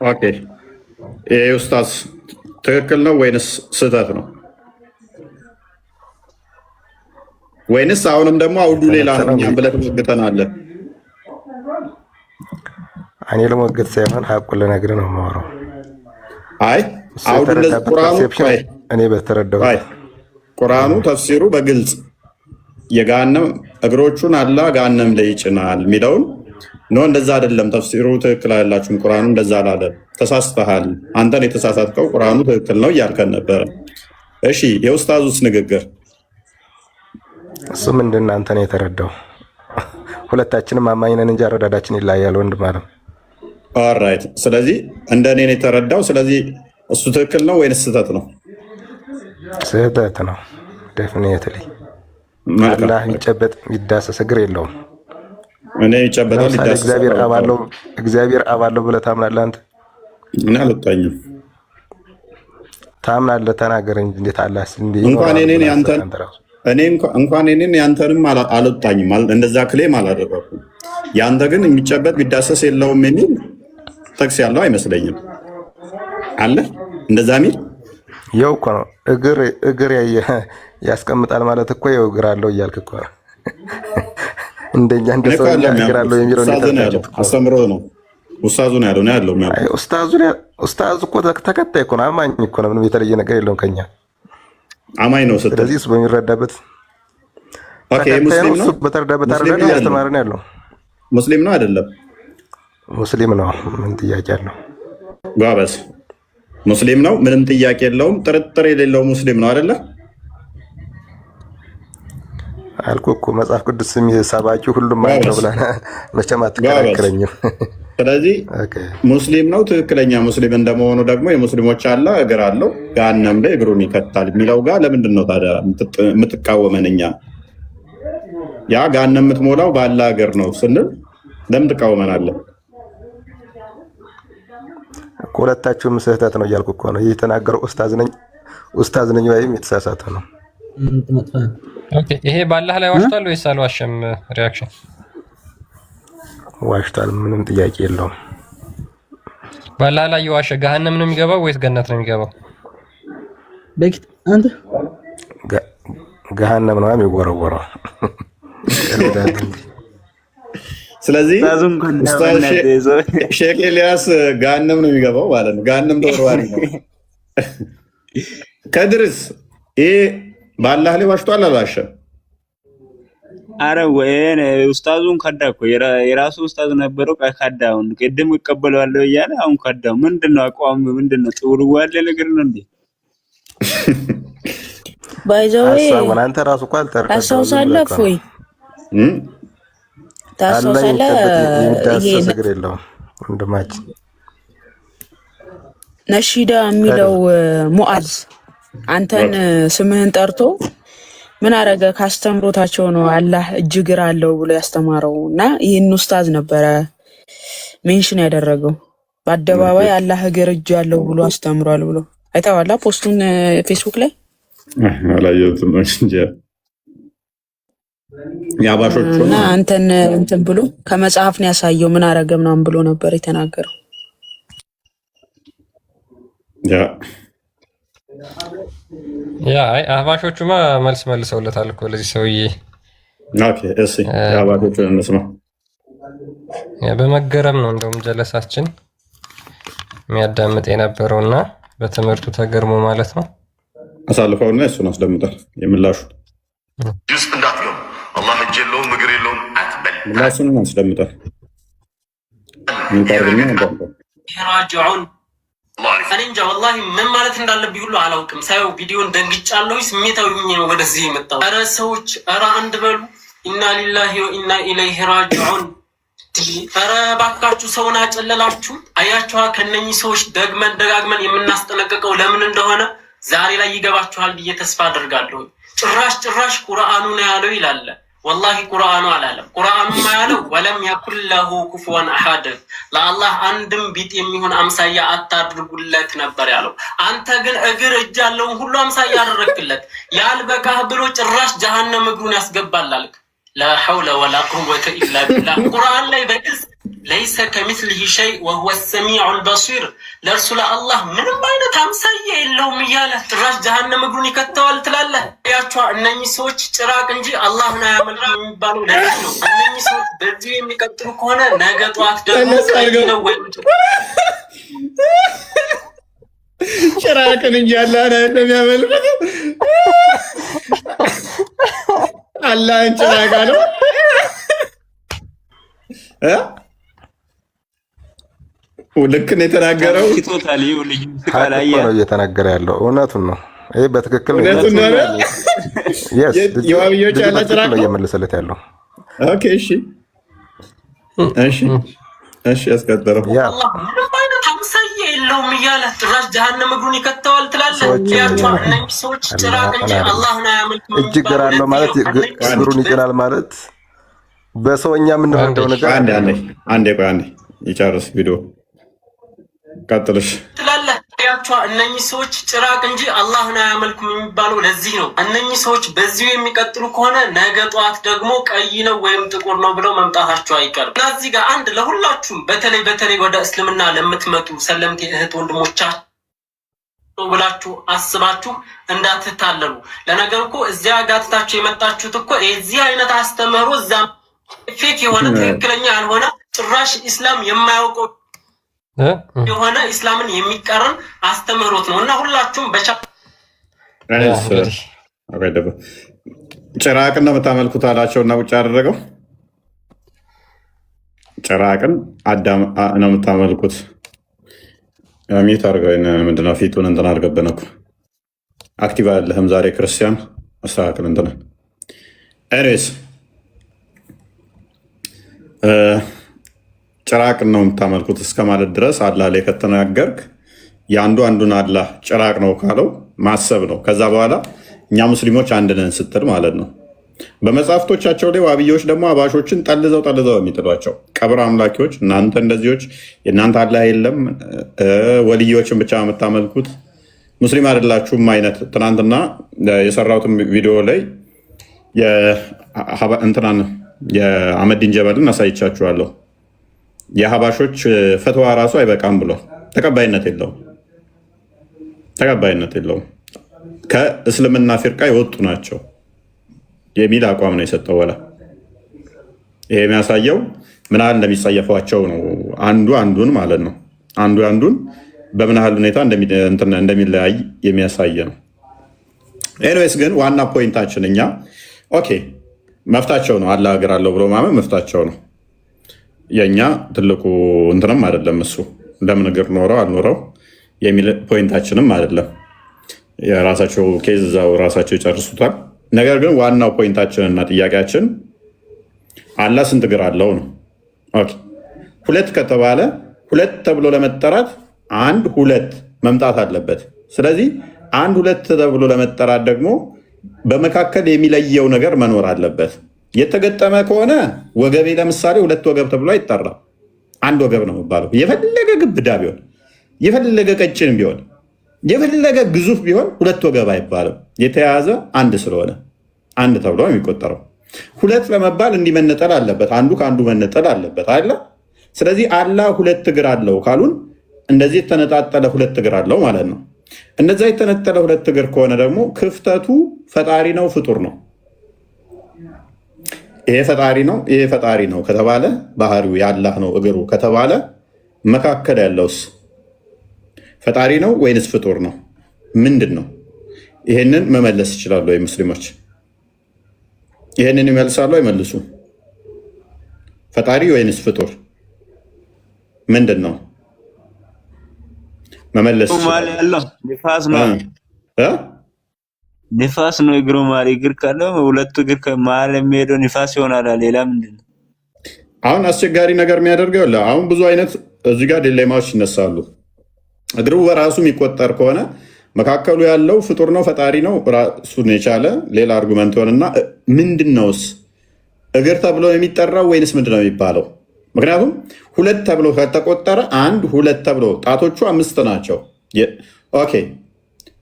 ኦኬ ይሄ ኡስታዝ ትክክል ነው ወይንስ ስህተት ነው? ወይንስ አሁንም ደግሞ አውዱ ሌላ ነው እኛም ብለህ ትሞግተናለህ? እኔ ለሞግት ሳይሆን ሀቁን ልነግርህ ነው የማወራው። አይ አውዱ ለቁርአኑ እኔ በተረዳሁት ቁርአኑ ተፍሲሩ በግልጽ የገሃነም እግሮቹን አላህ ገሃነም ላይ ይጭናል የሚለውን ነው። እንደዛ አይደለም ተፍሲሩ ትክክል አይደላችሁም፣ ቁርአኑ እንደዛ አላለም፣ ተሳስተሃል፣ አንተን የተሳሳትከው ቁርአኑ ትክክል ነው እያልከን ነበረ። እሺ የኡስታዙስ ንግግር እሱ ምንድን ነው አንተ ነው የተረዳው? ሁለታችንም አማኝ ነን እንጂ አረዳዳችን ይለያያል ወንድም አለም። ኦልራይት ስለዚህ እንደኔ ነው የተረዳው። ስለዚህ እሱ ትክክል ነው ወይንስ ስህተት ነው? ስህተት ነው ዴፊኒትሊ። አላህ ይጨበጥ ይዳሰስ እግር የለውም። እኔ ይጨበጣል ይዳሰስ እግዚአብሔር አብ አለው ብለህ ታምናለህ አንተ? እኔ አልወጣኝም። ታምናለህ? ተናገር እንጂ እንዴት አላህ እንዴ እንኳን እኔን ያንተንም አልወጣኝም። እንደዛ ክሌም አላደረኩም። ያንተ ግን የሚጨበጥ ቢዳሰስ የለውም የሚል ጥቅስ ያለው አይመስለኝም። አለ እንደዛ ሚል ይኸው እኮ ነው እግር ያስቀምጣል ማለት እኮ ይኸው እግር አለው እያልክ እኮ ነው። እንደኛ እንደ ሰው እግር አለው የሚለው አስተምሮ ነው። ኡስታዙ ነው ያለው የሚያውቀው። ኡስታዙ እኮ ተከታይ እኮ ነው፣ አማኝ እኮ ነው። ምንም የተለየ ነገር የለውም ከኛ አማኝ ነው ስትል፣ ስለዚህ እሱ በሚረዳበት ሙስሊም ነው፣ በተረዳበት አረዳድ እያስተማረ ነው ያለው። ሙስሊም ነው አይደለም? ሙስሊም ነው። ምን ጥያቄ አለው? ጓበዝ ሙስሊም ነው፣ ምንም ጥያቄ የለውም። ጥርጥር የሌለው ሙስሊም ነው አይደለ? አልኩህ እኮ መጽሐፍ ቅዱስ ሰባኪ ሁሉም ማለት ነው ብለህ መቼም አትከራከረኝም። ስለዚህ ሙስሊም ነው፣ ትክክለኛ ሙስሊም እንደመሆኑ ደግሞ የሙስሊሞች አለ እግር አለው ገሃነም ላይ እግሩን ይከታል የሚለው ጋር ለምንድን ነው ታዲያ የምትቃወመን? እኛ ያ ገሃነም የምትሞላው ባለ እግር ነው ስንል ለምን ትቃወመናለህ? ሁለታችሁም ስህተት ነው እያልኩ እኮ ነው። የተናገረው ኡስታዝ ነኝ ወይም የተሳሳተ ነው። ይሄ ባላህ ላይ ዋሽቷል ወይስ አልዋሸም? ሪያክሽን ዋሽቷል፣ ምንም ጥያቄ የለውም። ባላህ ላይ የዋሸ ገሃነም ነው የሚገባው ወይስ ገነት ነው የሚገባው? በቂት አንተ ገሃነም ነው የሚወረወረው። ስለዚህ ሼክ ኤልያስ ገሃነም ነው የሚገባው ማለት ነው። ገሃነም ተወርዋሪ ነው። ከድርስ ይሄ ባላህ ላይ ዋሽቷል አልዋሸም? አረ ወይኔ ኡስታዙን ከዳ እኮ የራሱ ኡስታዝ ነበረው ከዳውን ቅድም ይቀበለዋለሁ እያለ አሁን ከዳው። ምንድነው አቋም? ምንድነው ጥሩ ዋለ ነገር ነው እንዴ? ባይዘዌ አንተ ራሱ እኮ አልተረዳኸውም። ታስታውሳለህ ወይ? ታስታውሳለህ? ይሄ ነገር የለውም ወንድማችን ነሺዳ የሚለው ሙአዝ አንተን ስምህን ጠርቶ ምን አረገ? ካስተምሮታቸው ነው አላህ እጅግር አለው ብሎ ያስተማረው እና ይህን ኡስታዝ ነበረ ሜንሽን ያደረገው በአደባባይ አላህ እግር እጅ ያለው ብሎ አስተምሯል ብሎ አይተዋላ ፖስቱን ፌስቡክ ላይ አላየሁትም እንጂ ያባሾቹ እና አንተን እንትን ብሎ ከመጽሐፍ ነው ያሳየው ምን አረገ ምናምን ብሎ ነበር የተናገረው። አይ አህባሾቹማ መልስ መልሰውለታል እኮ ለዚህ ሰውዬ። ኦኬ እሺ አህባሾቹ እንስማ። በመገረም ነው እንደውም ጀለሳችን የሚያዳምጥ የነበረውና በትምህርቱ ተገርሞ ማለት ነው። አሳልፈውና እሱን አስደምጣል የምላሹ ውስጥ እንዳትገቡ አላህ እጅ የለውም እግር የለውም አትበል። ምላሱን አስደምጣል። ራጅዑን እኔ እንጃ ወላሂ ምን ማለት እንዳለብኝ ሁሉ አላውቅም። ሳየው ቪዲዮን ደንግጫለሁ። ስሜታዊ ነው ወደዚህ የመጣው። ኧረ ሰዎች ኧረ አንድ በሉ ኢና ሊላሂ ወኢና ኢለይሂ ራጅዑን። ኧረ ባካችሁ ሰውን አጨለላችሁ። አያችኋ ከነኚህ ሰዎች ደጋግመን የምናስጠነቀቀው ለምን እንደሆነ ዛሬ ላይ ይገባችኋል ብዬ ተስፋ አደርጋለሁ። ጭራሽ ቁርአኑ ነው ያለው ይላል። ወላሂ ቁርአኑ አላለም። ቁርአኑ ያለው ወለም የኩን ለሁ ኩፉወን አሐድ፣ ለአላህ አንድም ቢጥ የሚሆን አምሳያ አታድርጉለት ነበር ያለው። አንተ ግን እግር እጅ ያለውን ሁሉ አምሳያ አደረግክለት። ያልበቃህ ብሎ ጭራሽ ጀሃነም እግሩን ያስገባል አልክ። ላ ሐውለ ወላ ቁወተ ኢላ ቢላህ። ቁርአን ላይ በግልጽ ለይሰ ከሚስሊሂ ሸይ ወሁወ ሰሚዑል በሲር፣ ለእርሱ ለአላህ ምንም አይነት አምሳያ የለውም እያለ ጭራሽ ጀሃነም እግሩን ይከተዋል ትላለህ። ያቸው እነኚህ ሰዎች ጭራቅ እንጂ አላህን አያመልኩም የሚባለው ለዚህ ነው። እነኚህ ሰዎች በዚህ የሚቀጥሉ ከሆነ ነገ ጠዋት ደግሞ ቀይ ነው ወይ ጭራቅን እንጂ አላህን አይደለም የሚያመልኩት። አላህን ጭራቅ አለው። ልክ ነው የተናገረው። ነው እየተናገረ ያለው እውነቱን ነው። ይሄ በትክክል ነው እየመለሰለት ያለው። ኦኬ እሺ ያስቀጥለው። ምንም አይነት አምሳያ የለውም እያለ ጭራሽ ጀሃነም እግሩን ይከተዋል ትላለህ። ያቸው እነኚህ ሰዎች ጭራቅ እንጂ አላህን አያመልኩም። እጅግ ግራ አለው ማለት እግሩን ይጭናል ማለት በሰውኛ የምንረዳው ነገር። አንዴ ይጨርስ ቪዲዮ ቀጥልሽ ትላለህ። ያቸው ይገባቸዋል። እነኚህ ሰዎች ጭራቅ እንጂ አላህን አያመልኩም የሚባለው ለዚህ ነው። እነኚህ ሰዎች በዚሁ የሚቀጥሉ ከሆነ ነገ ጠዋት ደግሞ ቀይ ነው ወይም ጥቁር ነው ብለው መምጣታቸው አይቀርም እና እዚህ ጋር አንድ ለሁላችሁም በተለይ ወደ እስልምና ለምትመጡ ሰለምቴ እህት ወንድሞቻችሁ ብላችሁ አስባችሁ እንዳትታለሉ። ለነገር እኮ እዚያ ጋትታችሁ የመጣችሁት እኮ የዚህ አይነት አስተምህሮ እዛ ፌክ የሆነ ትክክለኛ ያልሆነ ጭራሽ ኢስላም የማያውቀው የሆነ ኢስላምን የሚቀርን አስተምህሮት ነው እና ሁላችሁም ጭራቅን ነው የምታመልኩት አላቸው እና ውጭ አደረገው። ጭራቅን አዳም ነው የምታመልኩት። ሚት አድርገው ምንድነው ፊቱን እንትን አድርገብን እኮ አክቲቭ አለህም ዛሬ ክርስቲያን አስተካክል እንትን ኤኒዌይስ ጭራቅን ነው የምታመልኩት እስከ ማለት ድረስ አላህ ላይ ከተናገርክ የአንዱ አንዱን አላህ ጭራቅ ነው ካለው ማሰብ ነው። ከዛ በኋላ እኛ ሙስሊሞች አንድ ነን ስትል ማለት ነው። በመጽሐፍቶቻቸው ላይ ዋብዮች ደግሞ አባሾችን ጠልዘው የሚጥሏቸው ቀብር አምላኪዎች፣ እናንተ እንደዚዎች የእናንተ አላህ የለም ወልዮችን ብቻ የምታመልኩት ሙስሊም አይደላችሁም አይነት ትናንትና የሰራሁትን ቪዲዮ ላይ እንትናን የአህመዲን ጀበልን አሳይቻችኋለሁ። የሀባሾች ፈትዋ ራሱ አይበቃም ብሎ ተቀባይነት የለውም ከእስልምና ፊርቃ የወጡ ናቸው የሚል አቋም ነው የሰጠው። ወላ ይሄ የሚያሳየው ምን ያህል እንደሚጸየፏቸው ነው። አንዱ አንዱን ማለት ነው አንዱ አንዱን በምን ያህል ሁኔታ እንደሚለያይ የሚያሳይ ነው። ኤኒዌይስ ግን ዋና ፖይንታችን እኛ ኦኬ መፍታቸው ነው። አላህ እግር አለው ብሎ ማመን መፍታቸው ነው። የእኛ ትልቁ እንትንም አይደለም እሱ ለምን እግር ኖረው አልኖረው የሚል ፖይንታችንም አይደለም። የራሳቸው ኬዝ እዛው ራሳቸው ይጨርሱታል። ነገር ግን ዋናው ፖይንታችንና ጥያቄያችን አላህ ስንት እግር አለው ነው። ኦኬ ሁለት ከተባለ ሁለት ተብሎ ለመጠራት አንድ ሁለት መምጣት አለበት። ስለዚህ አንድ ሁለት ተብሎ ለመጠራት ደግሞ በመካከል የሚለየው ነገር መኖር አለበት። የተገጠመ ከሆነ ወገቤ ለምሳሌ ሁለት ወገብ ተብሎ አይጠራም። አንድ ወገብ ነው የሚባለው። የፈለገ ግብዳ ቢሆን፣ የፈለገ ቀጭን ቢሆን፣ የፈለገ ግዙፍ ቢሆን ሁለት ወገብ አይባልም። የተያያዘ አንድ ስለሆነ አንድ ተብሎ ነው የሚቆጠረው። ሁለት ለመባል እንዲህ መነጠል አለበት፣ አንዱ ከአንዱ መነጠል አለበት አለ። ስለዚህ አላህ ሁለት እግር አለው ካሉን እንደዚህ የተነጣጠለ ሁለት እግር አለው ማለት ነው። እነዛ የተነጠለ ሁለት እግር ከሆነ ደግሞ ክፍተቱ ፈጣሪ ነው ፍጡር ነው? ይሄ ፈጣሪ ነው ይሄ ፈጣሪ ነው ከተባለ ባህሪው ያላህ ነው እግሩ ከተባለ መካከል ያለውስ ፈጣሪ ነው ወይንስ ፍጡር ነው? ምንድን ነው? ይሄንን መመለስ ይችላሉ ወይ ሙስሊሞች? ይሄንን ይመልሳሉ አይመልሱ? ፈጣሪ ወይንስ ፍጡር ምንድን ነው? መመለስ ይችላል። ንፋስ ነው እግሩ ማሪ እግር ካለው ሁለቱ እግር ከመሀል የሚሄደው ንፋስ ይሆናል። ሌላ ምንድን ነው? አሁን አስቸጋሪ ነገር የሚያደርገው አሁን ብዙ አይነት እዚህ ጋር ዲሌማዎች ይነሳሉ። እግሩ በራሱ የሚቆጠር ከሆነ መካከሉ ያለው ፍጡር ነው ፈጣሪ ነው ራሱን የቻለ ሌላ አርጉመንት ሆንና ምንድን ነውስ እግር ተብሎ የሚጠራው ወይንስ ምንድን ነው የሚባለው? ምክንያቱም ሁለት ተብሎ ከተቆጠረ አንድ ሁለት ተብሎ ጣቶቹ 5 ናቸው። ኦኬ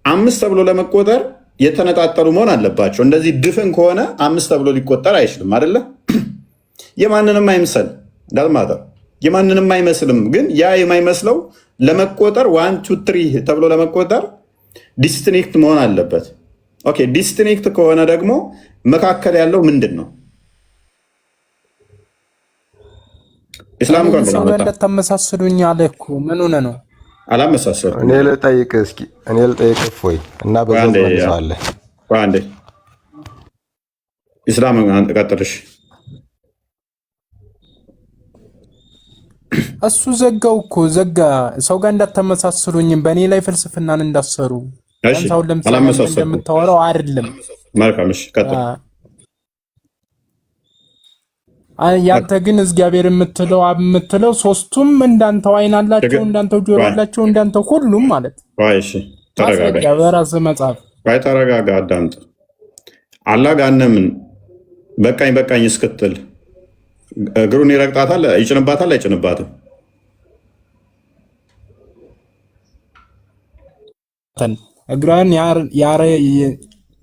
5 ተብሎ ለመቆጠር የተነጣጠሉ መሆን አለባቸው። እንደዚህ ድፍን ከሆነ 5 ተብሎ ሊቆጠር አይችልም አይደለ? የማንንም አይምሰል ዳልማታ የማንንም አይመስልም። ግን ያ የማይመስለው ለመቆጠር 1 2 3 ተብሎ ለመቆጠር ዲስቲንክት መሆን አለበት። ኦኬ ዲስቲንክት ከሆነ ደግሞ መካከል ያለው ምንድን ነው? ኢስላም ጋር ነው ተመሳስሉኝ አለ እኮ ምን ሆነ ነው? አላመሳሰልኩም። እኔ ልጠይቅህ እስኪ እኔ ልጠይቅህ ወይ እና በዛው መልሳለህ። አንዴ ኢስላም ቀጥልሽ። እሱ ዘጋው እኮ ዘጋ። ሰው ጋር እንዳተመሳስሉኝ በእኔ ላይ ፍልስፍናን እንዳሰሩ ሰው ለምሳሌ እንደምታወራው አይደለም። መልካም እሺ ቀጥል። ያንተ ግን እግዚአብሔር የምትለው ሶስቱም እንዳንተው አይን አላቸው፣ እንዳንተው ጆሮ አላቸው፣ እንዳንተው ሁሉም ማለት ወይ? እሺ ተረጋጋ። በራስህ መጽሐፍ ወይ ተረጋጋ፣ አዳምጥ። አላህ ጋነምን በቃኝ እስክትል እግሩን ይረግጣታል፣ ይጭንባታል፣ አይጭንባትም? እግሯን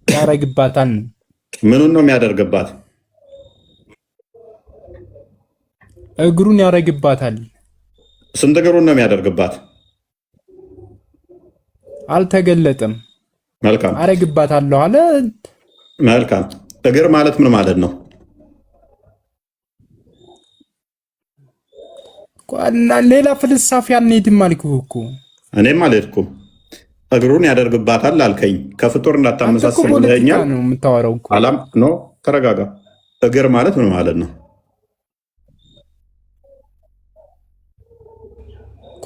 ያረግባታል። ምኑን ነው የሚያደርግባት? እግሩን ያረግባታል። ስንት እግሩን ነው የሚያደርግባት? አልተገለጠም። መልካም አረግባታለሁ አለ። መልካም እግር ማለት ምን ማለት ነው? ሌላ ፍልስፍና አንሄድም አልኩህ እኮ። እኔም አልሄድኩም። እግሩን ያደርግባታል አልከኝ። ከፍጡር እንዳታመሳስል ብለኸኛል። ነው የምታወራው እኮ። አላም ኖ ተረጋጋ። እግር ማለት ምን ማለት ነው?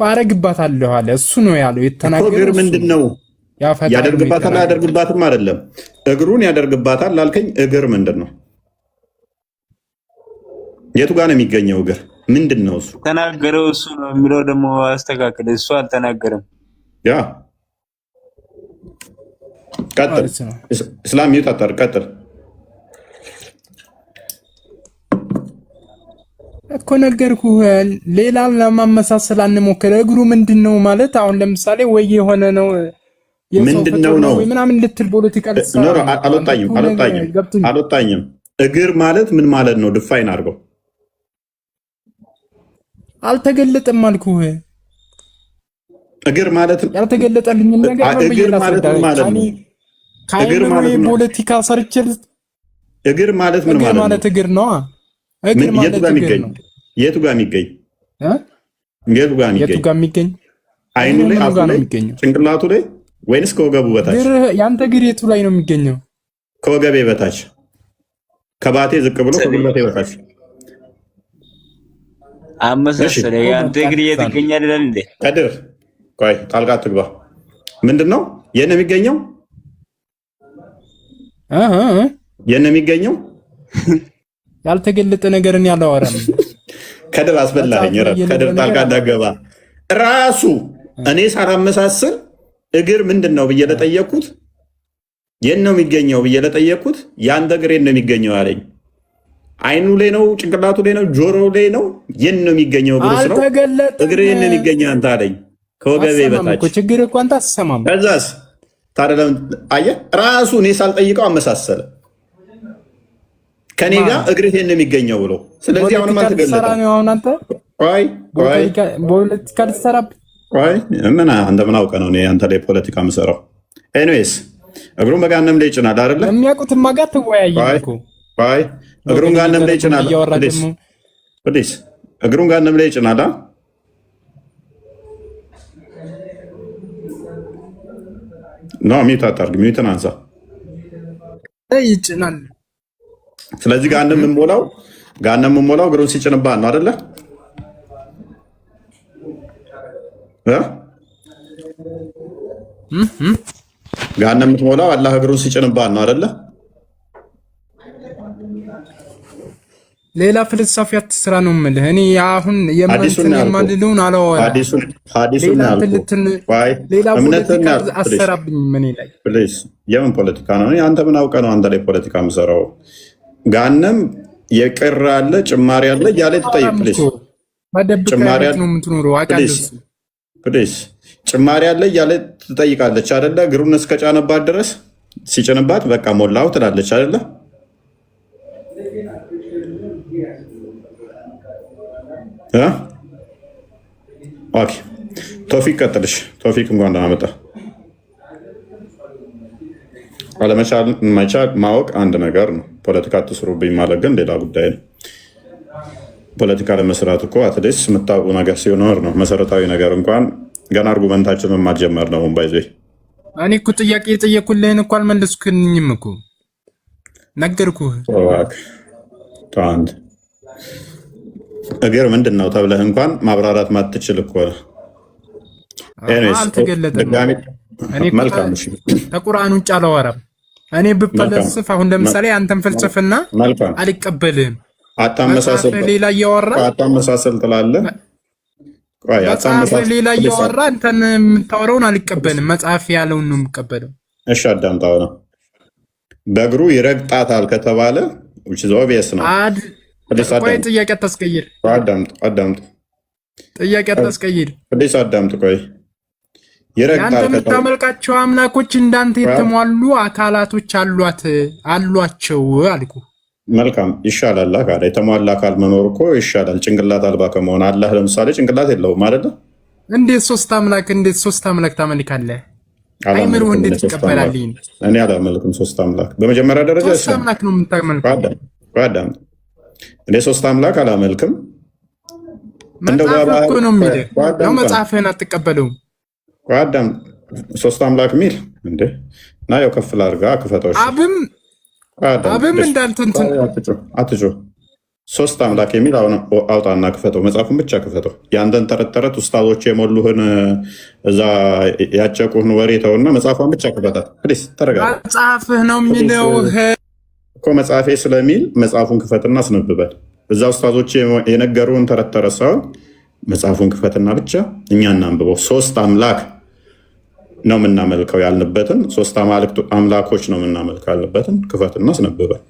አረግባታለሁ አለ። እሱ ነው ያለው የተናገረው። እግር ምንድን ነው? ያደርግባታል አያደርግባትም አይደለም። እግሩን ያደርግባታል ላልከኝ እግር ምንድን ነው? የቱ ጋር ነው የሚገኘው? እግር ምንድን ነው? እሱ ተናገረው። እሱ ነው የሚለው ደግሞ አስተካክል። እሱ አልተናገረም። ያ ቀጥል። እስላም ይውጣ ታር ቀጥል እኮ ነገርኩህ። ሌላ ለማመሳሰል አንሞክር። እግሩ ምንድን ነው ማለት አሁን ለምሳሌ ወይ የሆነ ነው ምንድነው ነው ምናምን ልትል ፖለቲካ አልወጣኝም። እግር ማለት ምን ማለት ነው? ድፋይን አድርገው። አልተገለጠም አልኩህ። እግር ማለት ያልተገለጠልኝ ነገር ነው። እግር ማለት ምን ማለት ነው? እግር ማለት ፖለቲካ ሰርችል። እግር ማለት ምን ማለት ነው? እግር ነው። እግር ማለት የቱ ጋር የሚገኝ? የቱ ጋር የሚገኝ? አይኑ ላይ፣ አፉ ላይ፣ ጭንቅላቱ ላይ ወይንስ ከወገቡ በታች? ያንተ እግር የቱ ላይ ነው የሚገኘው? ከወገቤ በታች፣ ከባቴ ዝቅ ብሎ ከጉልበቴ በታች። አመሳሰለ። ያንተ እግር የት ይገኛል ይላል እንዴ? ቀድር ቆይ ጣልቃ ትግባ። ምንድነው የት ነው የሚገኘው? የት ነው የሚገኘው? ያልተገለጠ ነገርን ያላወራም። ከድር አስበላኝ። ከድር ጣልቃ እንዳገባ ራሱ እኔ ሳላመሳስል እግር ምንድን ነው ብዬ ለጠየቅኩት የት ነው የሚገኘው ብዬ ለጠየቅኩት የአንተ እግር የት ነው የሚገኘው አለኝ። አይኑ ላይ ነው? ጭንቅላቱ ላይ ነው? ጆሮ ላይ ነው? የት ነው የሚገኘው? እግር የት ነው የሚገኘው አንተ አለኝ። ከወገቤ በታች። ችግር እኮ አንተ አትሰማም። ከዛስ ታዲያ አየህ ራሱ እኔ ሳልጠይቀው አመሳሰለ ከኔ ጋር እግርህ የት ነው የሚገኘው ብሎ። ስለዚህ አሁንም አልተገለጠም። ምን አንተ ምን አውቀህ ነው አንተ ላይ ፖለቲካ የምሰራው? ኤኒዌይስ እግሩን በጋነም ላይ ይጭናል አይደለ? የሚያውቁትማ ጋር ትወያየህ እኮ። እግሩን ጋነም ላይ ይጭናል። ፕሊስ እግሩን ጋነም ላይ ይጭናል። ኖ ሚውት አታርግ። ሚውትን አንሳ። ይጭናል። ስለዚህ ጋነም የምንሞላው እግሩን ሲጭንባህ ነው አይደለ? ጋነም የምትሞላው አላህ እግሩን ሲጭንባህ ነው አይደለ? ሌላ ፍልስፍና አትስራ ነው የምልህ። እኔ አሁን የማልለውን አላወራም። ሌላ ፖለቲካ አሰራብኝ። ምን ላይ የምን ፖለቲካ ነው? አንተ ምን አውቀህ ነው አንተ ላይ ፖለቲካ የምሰራው? ጋነም የቅር አለ ጭማሪ አለ እያለ ትጠይቅ። ጭማሪ አለ እያለ ትጠይቃለች አይደለ? እግሩን እስከጫነባት ድረስ ሲጭንባት በቃ ሞላው ትላለች አይደለ? ኦኬ ቶፊቅ ቀጥልሽ። ቶፊቅ እንኳን ደህና መጣ። አለመቻል ማወቅ አንድ ነገር ነው። ፖለቲካ አትስሩብኝ ማለት ግን ሌላ ጉዳይ ነው። ፖለቲካ ለመስራት እኮ አትሊስት የምታውቁ ነገር ሲኖር ነው። መሰረታዊ ነገር እንኳን ገና አርጉመንታችንን ማልጀመር ነው። ባይዘ እኔ እኮ ጥያቄ የጠየኩልህን እኮ አልመለስክልኝም እኮ ነገርኩህ። እግር ምንድን ነው ተብለህ እንኳን ማብራራት ማትችል እኮ አልተገለጠም። ከቁርአን ውጭ አላወራም። እኔ ብፈለስፍ አሁን ለምሳሌ አንተን ፍልስፍና አልቀበልህም። ሌላ አታመሳሰል ትላለህ። መጽሐፍ ሌላ እያወራ አንተን የምታወራውን አልቀበልም። መጽሐፍ ያለውን ነው የምቀበለው። እሺ አዳምጣው ነው በእግሩ ይረግጣታል ከተባለ ኦብቪየስ ነው። ቆይ ጥያቄ አታስቀይር። አዳምጥ ጥያቄ አታስቀይር። አዳምጥ። ቆይ ያንተ የምታመልካቸው አምላኮች እንዳንተ የተሟሉ አካላቶች አሏቸው አልኩ። መልካም ይሻላል። ካለ የተሟላ አካል መኖር እኮ ይሻላል ጭንቅላት አልባ ከመሆን። አላህ ለምሳሌ ጭንቅላት የለውም አይደለ? እንዴት ሶስት አምላክ ታመልካለህ? አይምሮህ እንዴት ትቀበላለህ? እኔ አላመልክም ሶስት አምላክ። በመጀመሪያ ደረጃ ሶስት አምላክ ነው የምታመልከው። እኔ ሶስት አምላክ አላመልክም። መጽሐፍ እኮ ነው የሚልህ ነው። መጽሐፍህን አትቀበለውም። ጓዳም ሶስት አምላክ የሚል እንዴ እና ያው ከፍል አድርጋ ክፈቶች አብም እንዳልተንትን አትጮ ሶስት አምላክ የሚል አውጣና ክፈተው። መጽሐፉን ብቻ ክፈተው። የአንተን ተረት ኡስታዞች የሞሉህን እዛ ያጨቁህን ወሬ ተውና መጽሐፏን ብቻ ክፈታት ፕሊስ። ተረጋጋ። መጽሐፍህ ነው የሚለው እኮ መጽሐፌ ስለሚል መጽሐፉን ክፈትና አስነብበል። እዛ ኡስታዞች የነገሩን ተረት ሳይሆን መጽሐፉን ክፈትና ብቻ እኛ እናንብበው። ሶስት አምላክ ነው የምናመልከው ያልንበትን፣ ሶስት አምላኮች ነው የምናመልከው ያልንበትን ክፈትና አስነብበል።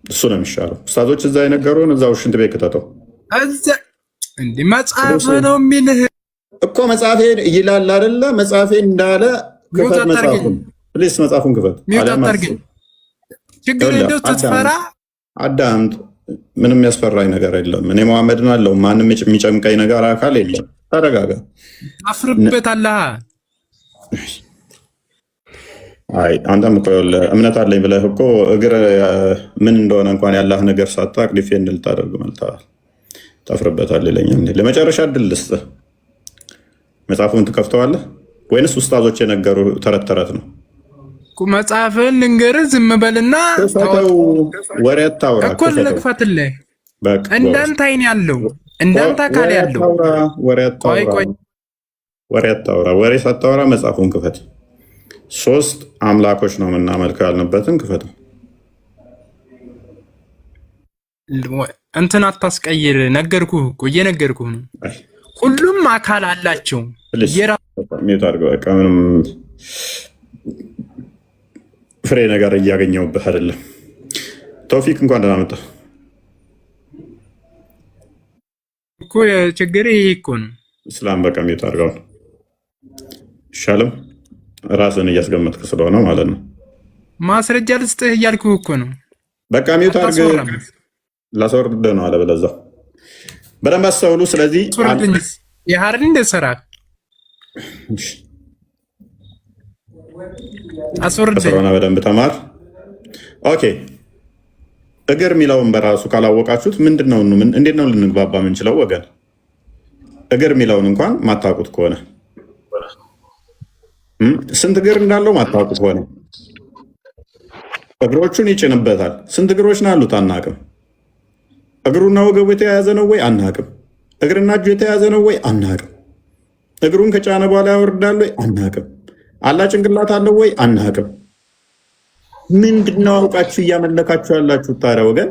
እሱ ነው የሚሻለው። ኡስታዞች እዛ የነገሩን እዛው ሽንት ቤት ክተተው። እንዲህ መጽሐፍ ነው የሚልህ እኮ መጽሐፌ ይላል አይደለ? መጽሐፌ እንዳለ ክፈት መጽሐፉን ፕሊስ። መጽሐፉን ክፈት። ችግር እንደው ትፈራ አዳምጥ። ምንም ያስፈራኝ ነገር የለም። እኔ መሐመድን አለው ማንም የሚጨምቀኝ ነገር አካል የለም። ተረጋጋ። አፍርበታለህ። አይ አንተም እኮ እምነት አለኝ ብለህ እኮ እግር ምን እንደሆነ እንኳን ያላህ ነገር ሳታውቅ ዲፌንድ ልታደርግ መልተሃል። ታፍርበታለህ ይለኛል። ለመጨረሻ እድል ልስጥህ። መጽሐፉን ትከፍተዋለህ ወይንስ ኡስታዞች የነገሩ ተረት ነው? መጽሐፍን ልንገርህ፣ ዝም በልና ወሬ አታውራ እኮ ልክፈትልህ። እንዳንተ አይን ያለው እንዳንተ አካል ያለው ወሬ አታውራ። ወሬ ሳታወራ መጽሐፉን ክፈት። ሶስት አምላኮች ነው የምናመልከው ያልንበትን ክፈተው። እንትን አታስቀይር። ነገርኩህ እኮ እየነገርኩህ ነው። ሁሉም አካል አላቸው። ምንም ፍሬ ነገር እያገኘሁብህ አይደለም። ተውፊክ እንኳን ደህና መጣህ እኮ። ችግር ይሄ እኮ ነው። እስላም በቃ ሚውት አድርገው ይሻልም። ራስን እያስገመጥክ ስለሆነ ማለት ነው። ማስረጃ ልስጥህ እያልኩህ እኮ ነው። በቃ ሚውት አድርገህ ላስወርድህ ነው። አለበለዚያ በደንብ አስተውሉ። ስለዚህ የሀርን እንደሰራ ስለሆነ በደንብ ተማር። ኦኬ። እግር የሚለውን በራሱ ካላወቃችሁት እንዴት ነው ልንግባባ የምንችለው ወገን? እግር የሚለውን እንኳን ማታውቁት ከሆነ ስንት እግር እንዳለው ማታውቁት ከሆነ እግሮቹን ይጭንበታል። ስንት እግሮች ነው ያሉት አናቅም። እግሩና ወገቡ የተያያዘ ነው ወይ አናቅም። እግርና እጁ የተያያዘ ነው ወይ አናቅም። እግሩን ከጫነ በኋላ ያወርዳል ወይ አናቅም። አላ ጭንቅላት አለው ወይ አናቅም። ምንድነው አውቃችሁ እያመለካችሁ ያላችሁ ታዲያ ወገን?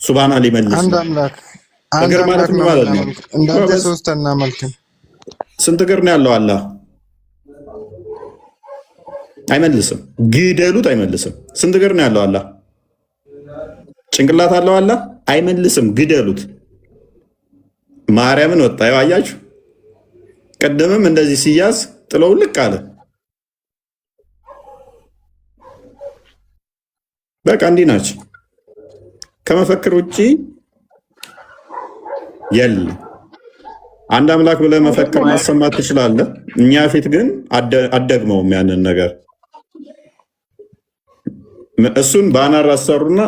ሱብሃና ሊመልስ አንድ አምላክ እግር ማለት ምን ማለት ነው? እንዳንተ ሶስት እናመልክም። ስንት እግር ነው ያለው አላህ? አይመልስም። ግደሉት፣ አይመልስም። ስንት እግር ነው ያለው አላህ? ጭንቅላት አለው አላህ? አይመልስም። ግደሉት። ማርያምን ወጣ። አያችሁ፣ ቀደምም እንደዚህ ሲያዝ ጥለው ልቅ አለ። በቃ እንዲህ ናቸው። ከመፈክር ውጭ የለም። አንድ አምላክ ብለህ መፈክር ማሰማት ትችላለህ። እኛ ፊት ግን አደግመውም ያንን ነገር። እሱን ባነር አሰሩና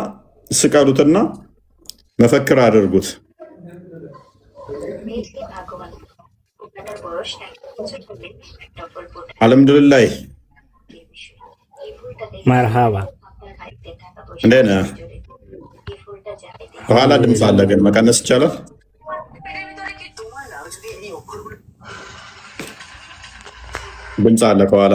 ስቀሉትና መፈክር አድርጉት። አልሐምዱሊላህ መርሃባ። እንዴት ነህ? ከኋላ ድምፅ አለ፣ ግን መቀነስ ይቻላል? ድምፅ አለ ከኋላ።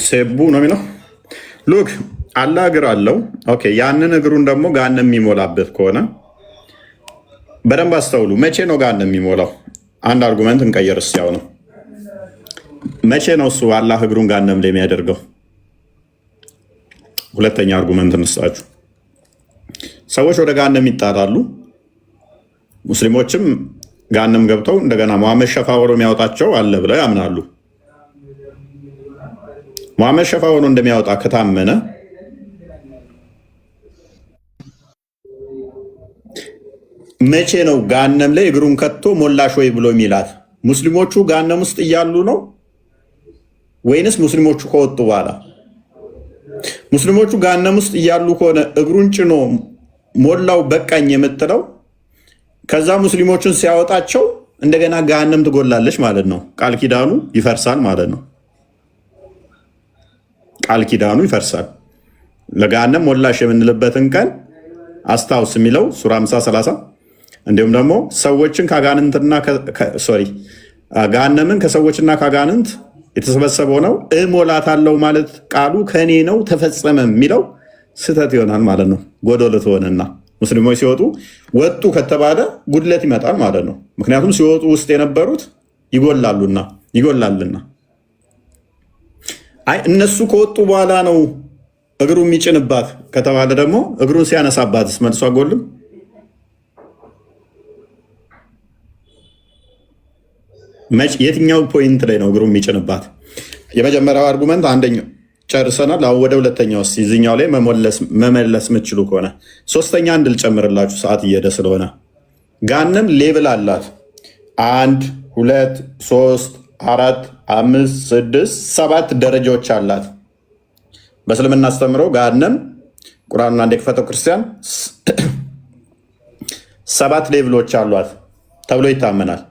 ሴቡ ነው የሚለው። ሉክ አላህ እግር አለው። ኦኬ፣ ያንን እግሩን ደግሞ ገሃነም የሚሞላበት ከሆነ በደንብ አስተውሉ። መቼ ነው ገሃነም የሚሞላው? አንድ አርጉመንት እንቀየር እስኪ። ያው ነው መቼ ነው እሱ አላህ እግሩን ገሃነም ላይ የሚያደርገው? ሁለተኛ አርጉመንት እንስጣችሁ። ሰዎች ወደ ገሃነም ይጣላሉ። ሙስሊሞችም ገሃነም ገብተው እንደገና መሐመድ ሸፋውሮ የሚያወጣቸው አለ ብለው ያምናሉ። መሐመድ ሸፋውሮ እንደሚያወጣ ከታመነ መቼ ነው ገሃነም ላይ እግሩን ከቶ ሞላሽ ወይ ብሎ የሚላት? ሙስሊሞቹ ገሃነም ውስጥ እያሉ ነው ወይንስ ሙስሊሞቹ ከወጡ በኋላ? ሙስሊሞቹ ገሃነም ውስጥ እያሉ ከሆነ እግሩን ጭኖ ሞላው በቃኝ የምትለው ከዛ ሙስሊሞቹን ሲያወጣቸው እንደገና ገሃነም ትጎላለች ማለት ነው። ቃል ኪዳኑ ይፈርሳል ማለት ነው። ቃል ኪዳኑ ይፈርሳል። ለገሃነም ሞላሽ የምንልበትን ቀን አስታውስ የሚለው ሱራ 50:30 እንዲሁም ደግሞ ሰዎችን ከአጋንንትና ገሃነምን ከሰዎችና ከአጋንንት የተሰበሰበው ነው እሞላታለሁ ማለት ቃሉ ከኔ ነው ተፈጸመ የሚለው ስህተት ይሆናል ማለት ነው። ጎዶሎ ትሆንና ሙስሊሞች ሲወጡ ወጡ ከተባለ ጉድለት ይመጣል ማለት ነው። ምክንያቱም ሲወጡ ውስጥ የነበሩት ይጎላልና አይ እነሱ ከወጡ በኋላ ነው እግሩ የሚጭንባት ከተባለ ደግሞ እግሩን ሲያነሳባትስ መልሶ አጎልም? የትኛው ፖይንት ላይ ነው እግሩ የሚጭንባት? የመጀመሪያው አርጉመንት አንደኛው ጨርሰናል። አሁን ወደ ሁለተኛው እስኪ እዚኛው ላይ መመለስ የምትችሉ ከሆነ ሶስተኛ እንድል ጨምርላችሁ ሰዓት እየሄደ ስለሆነ ገሃነም ሌብል አላት። 1 2 3 4 5 6 7 ደረጃዎች አላት። በእስልምና አስተምረው ገሃነም ቁርአኑን አንድ የከፈተው ክርስቲያን 7 ሌቭሎች አሏት ተብሎ ይታመናል።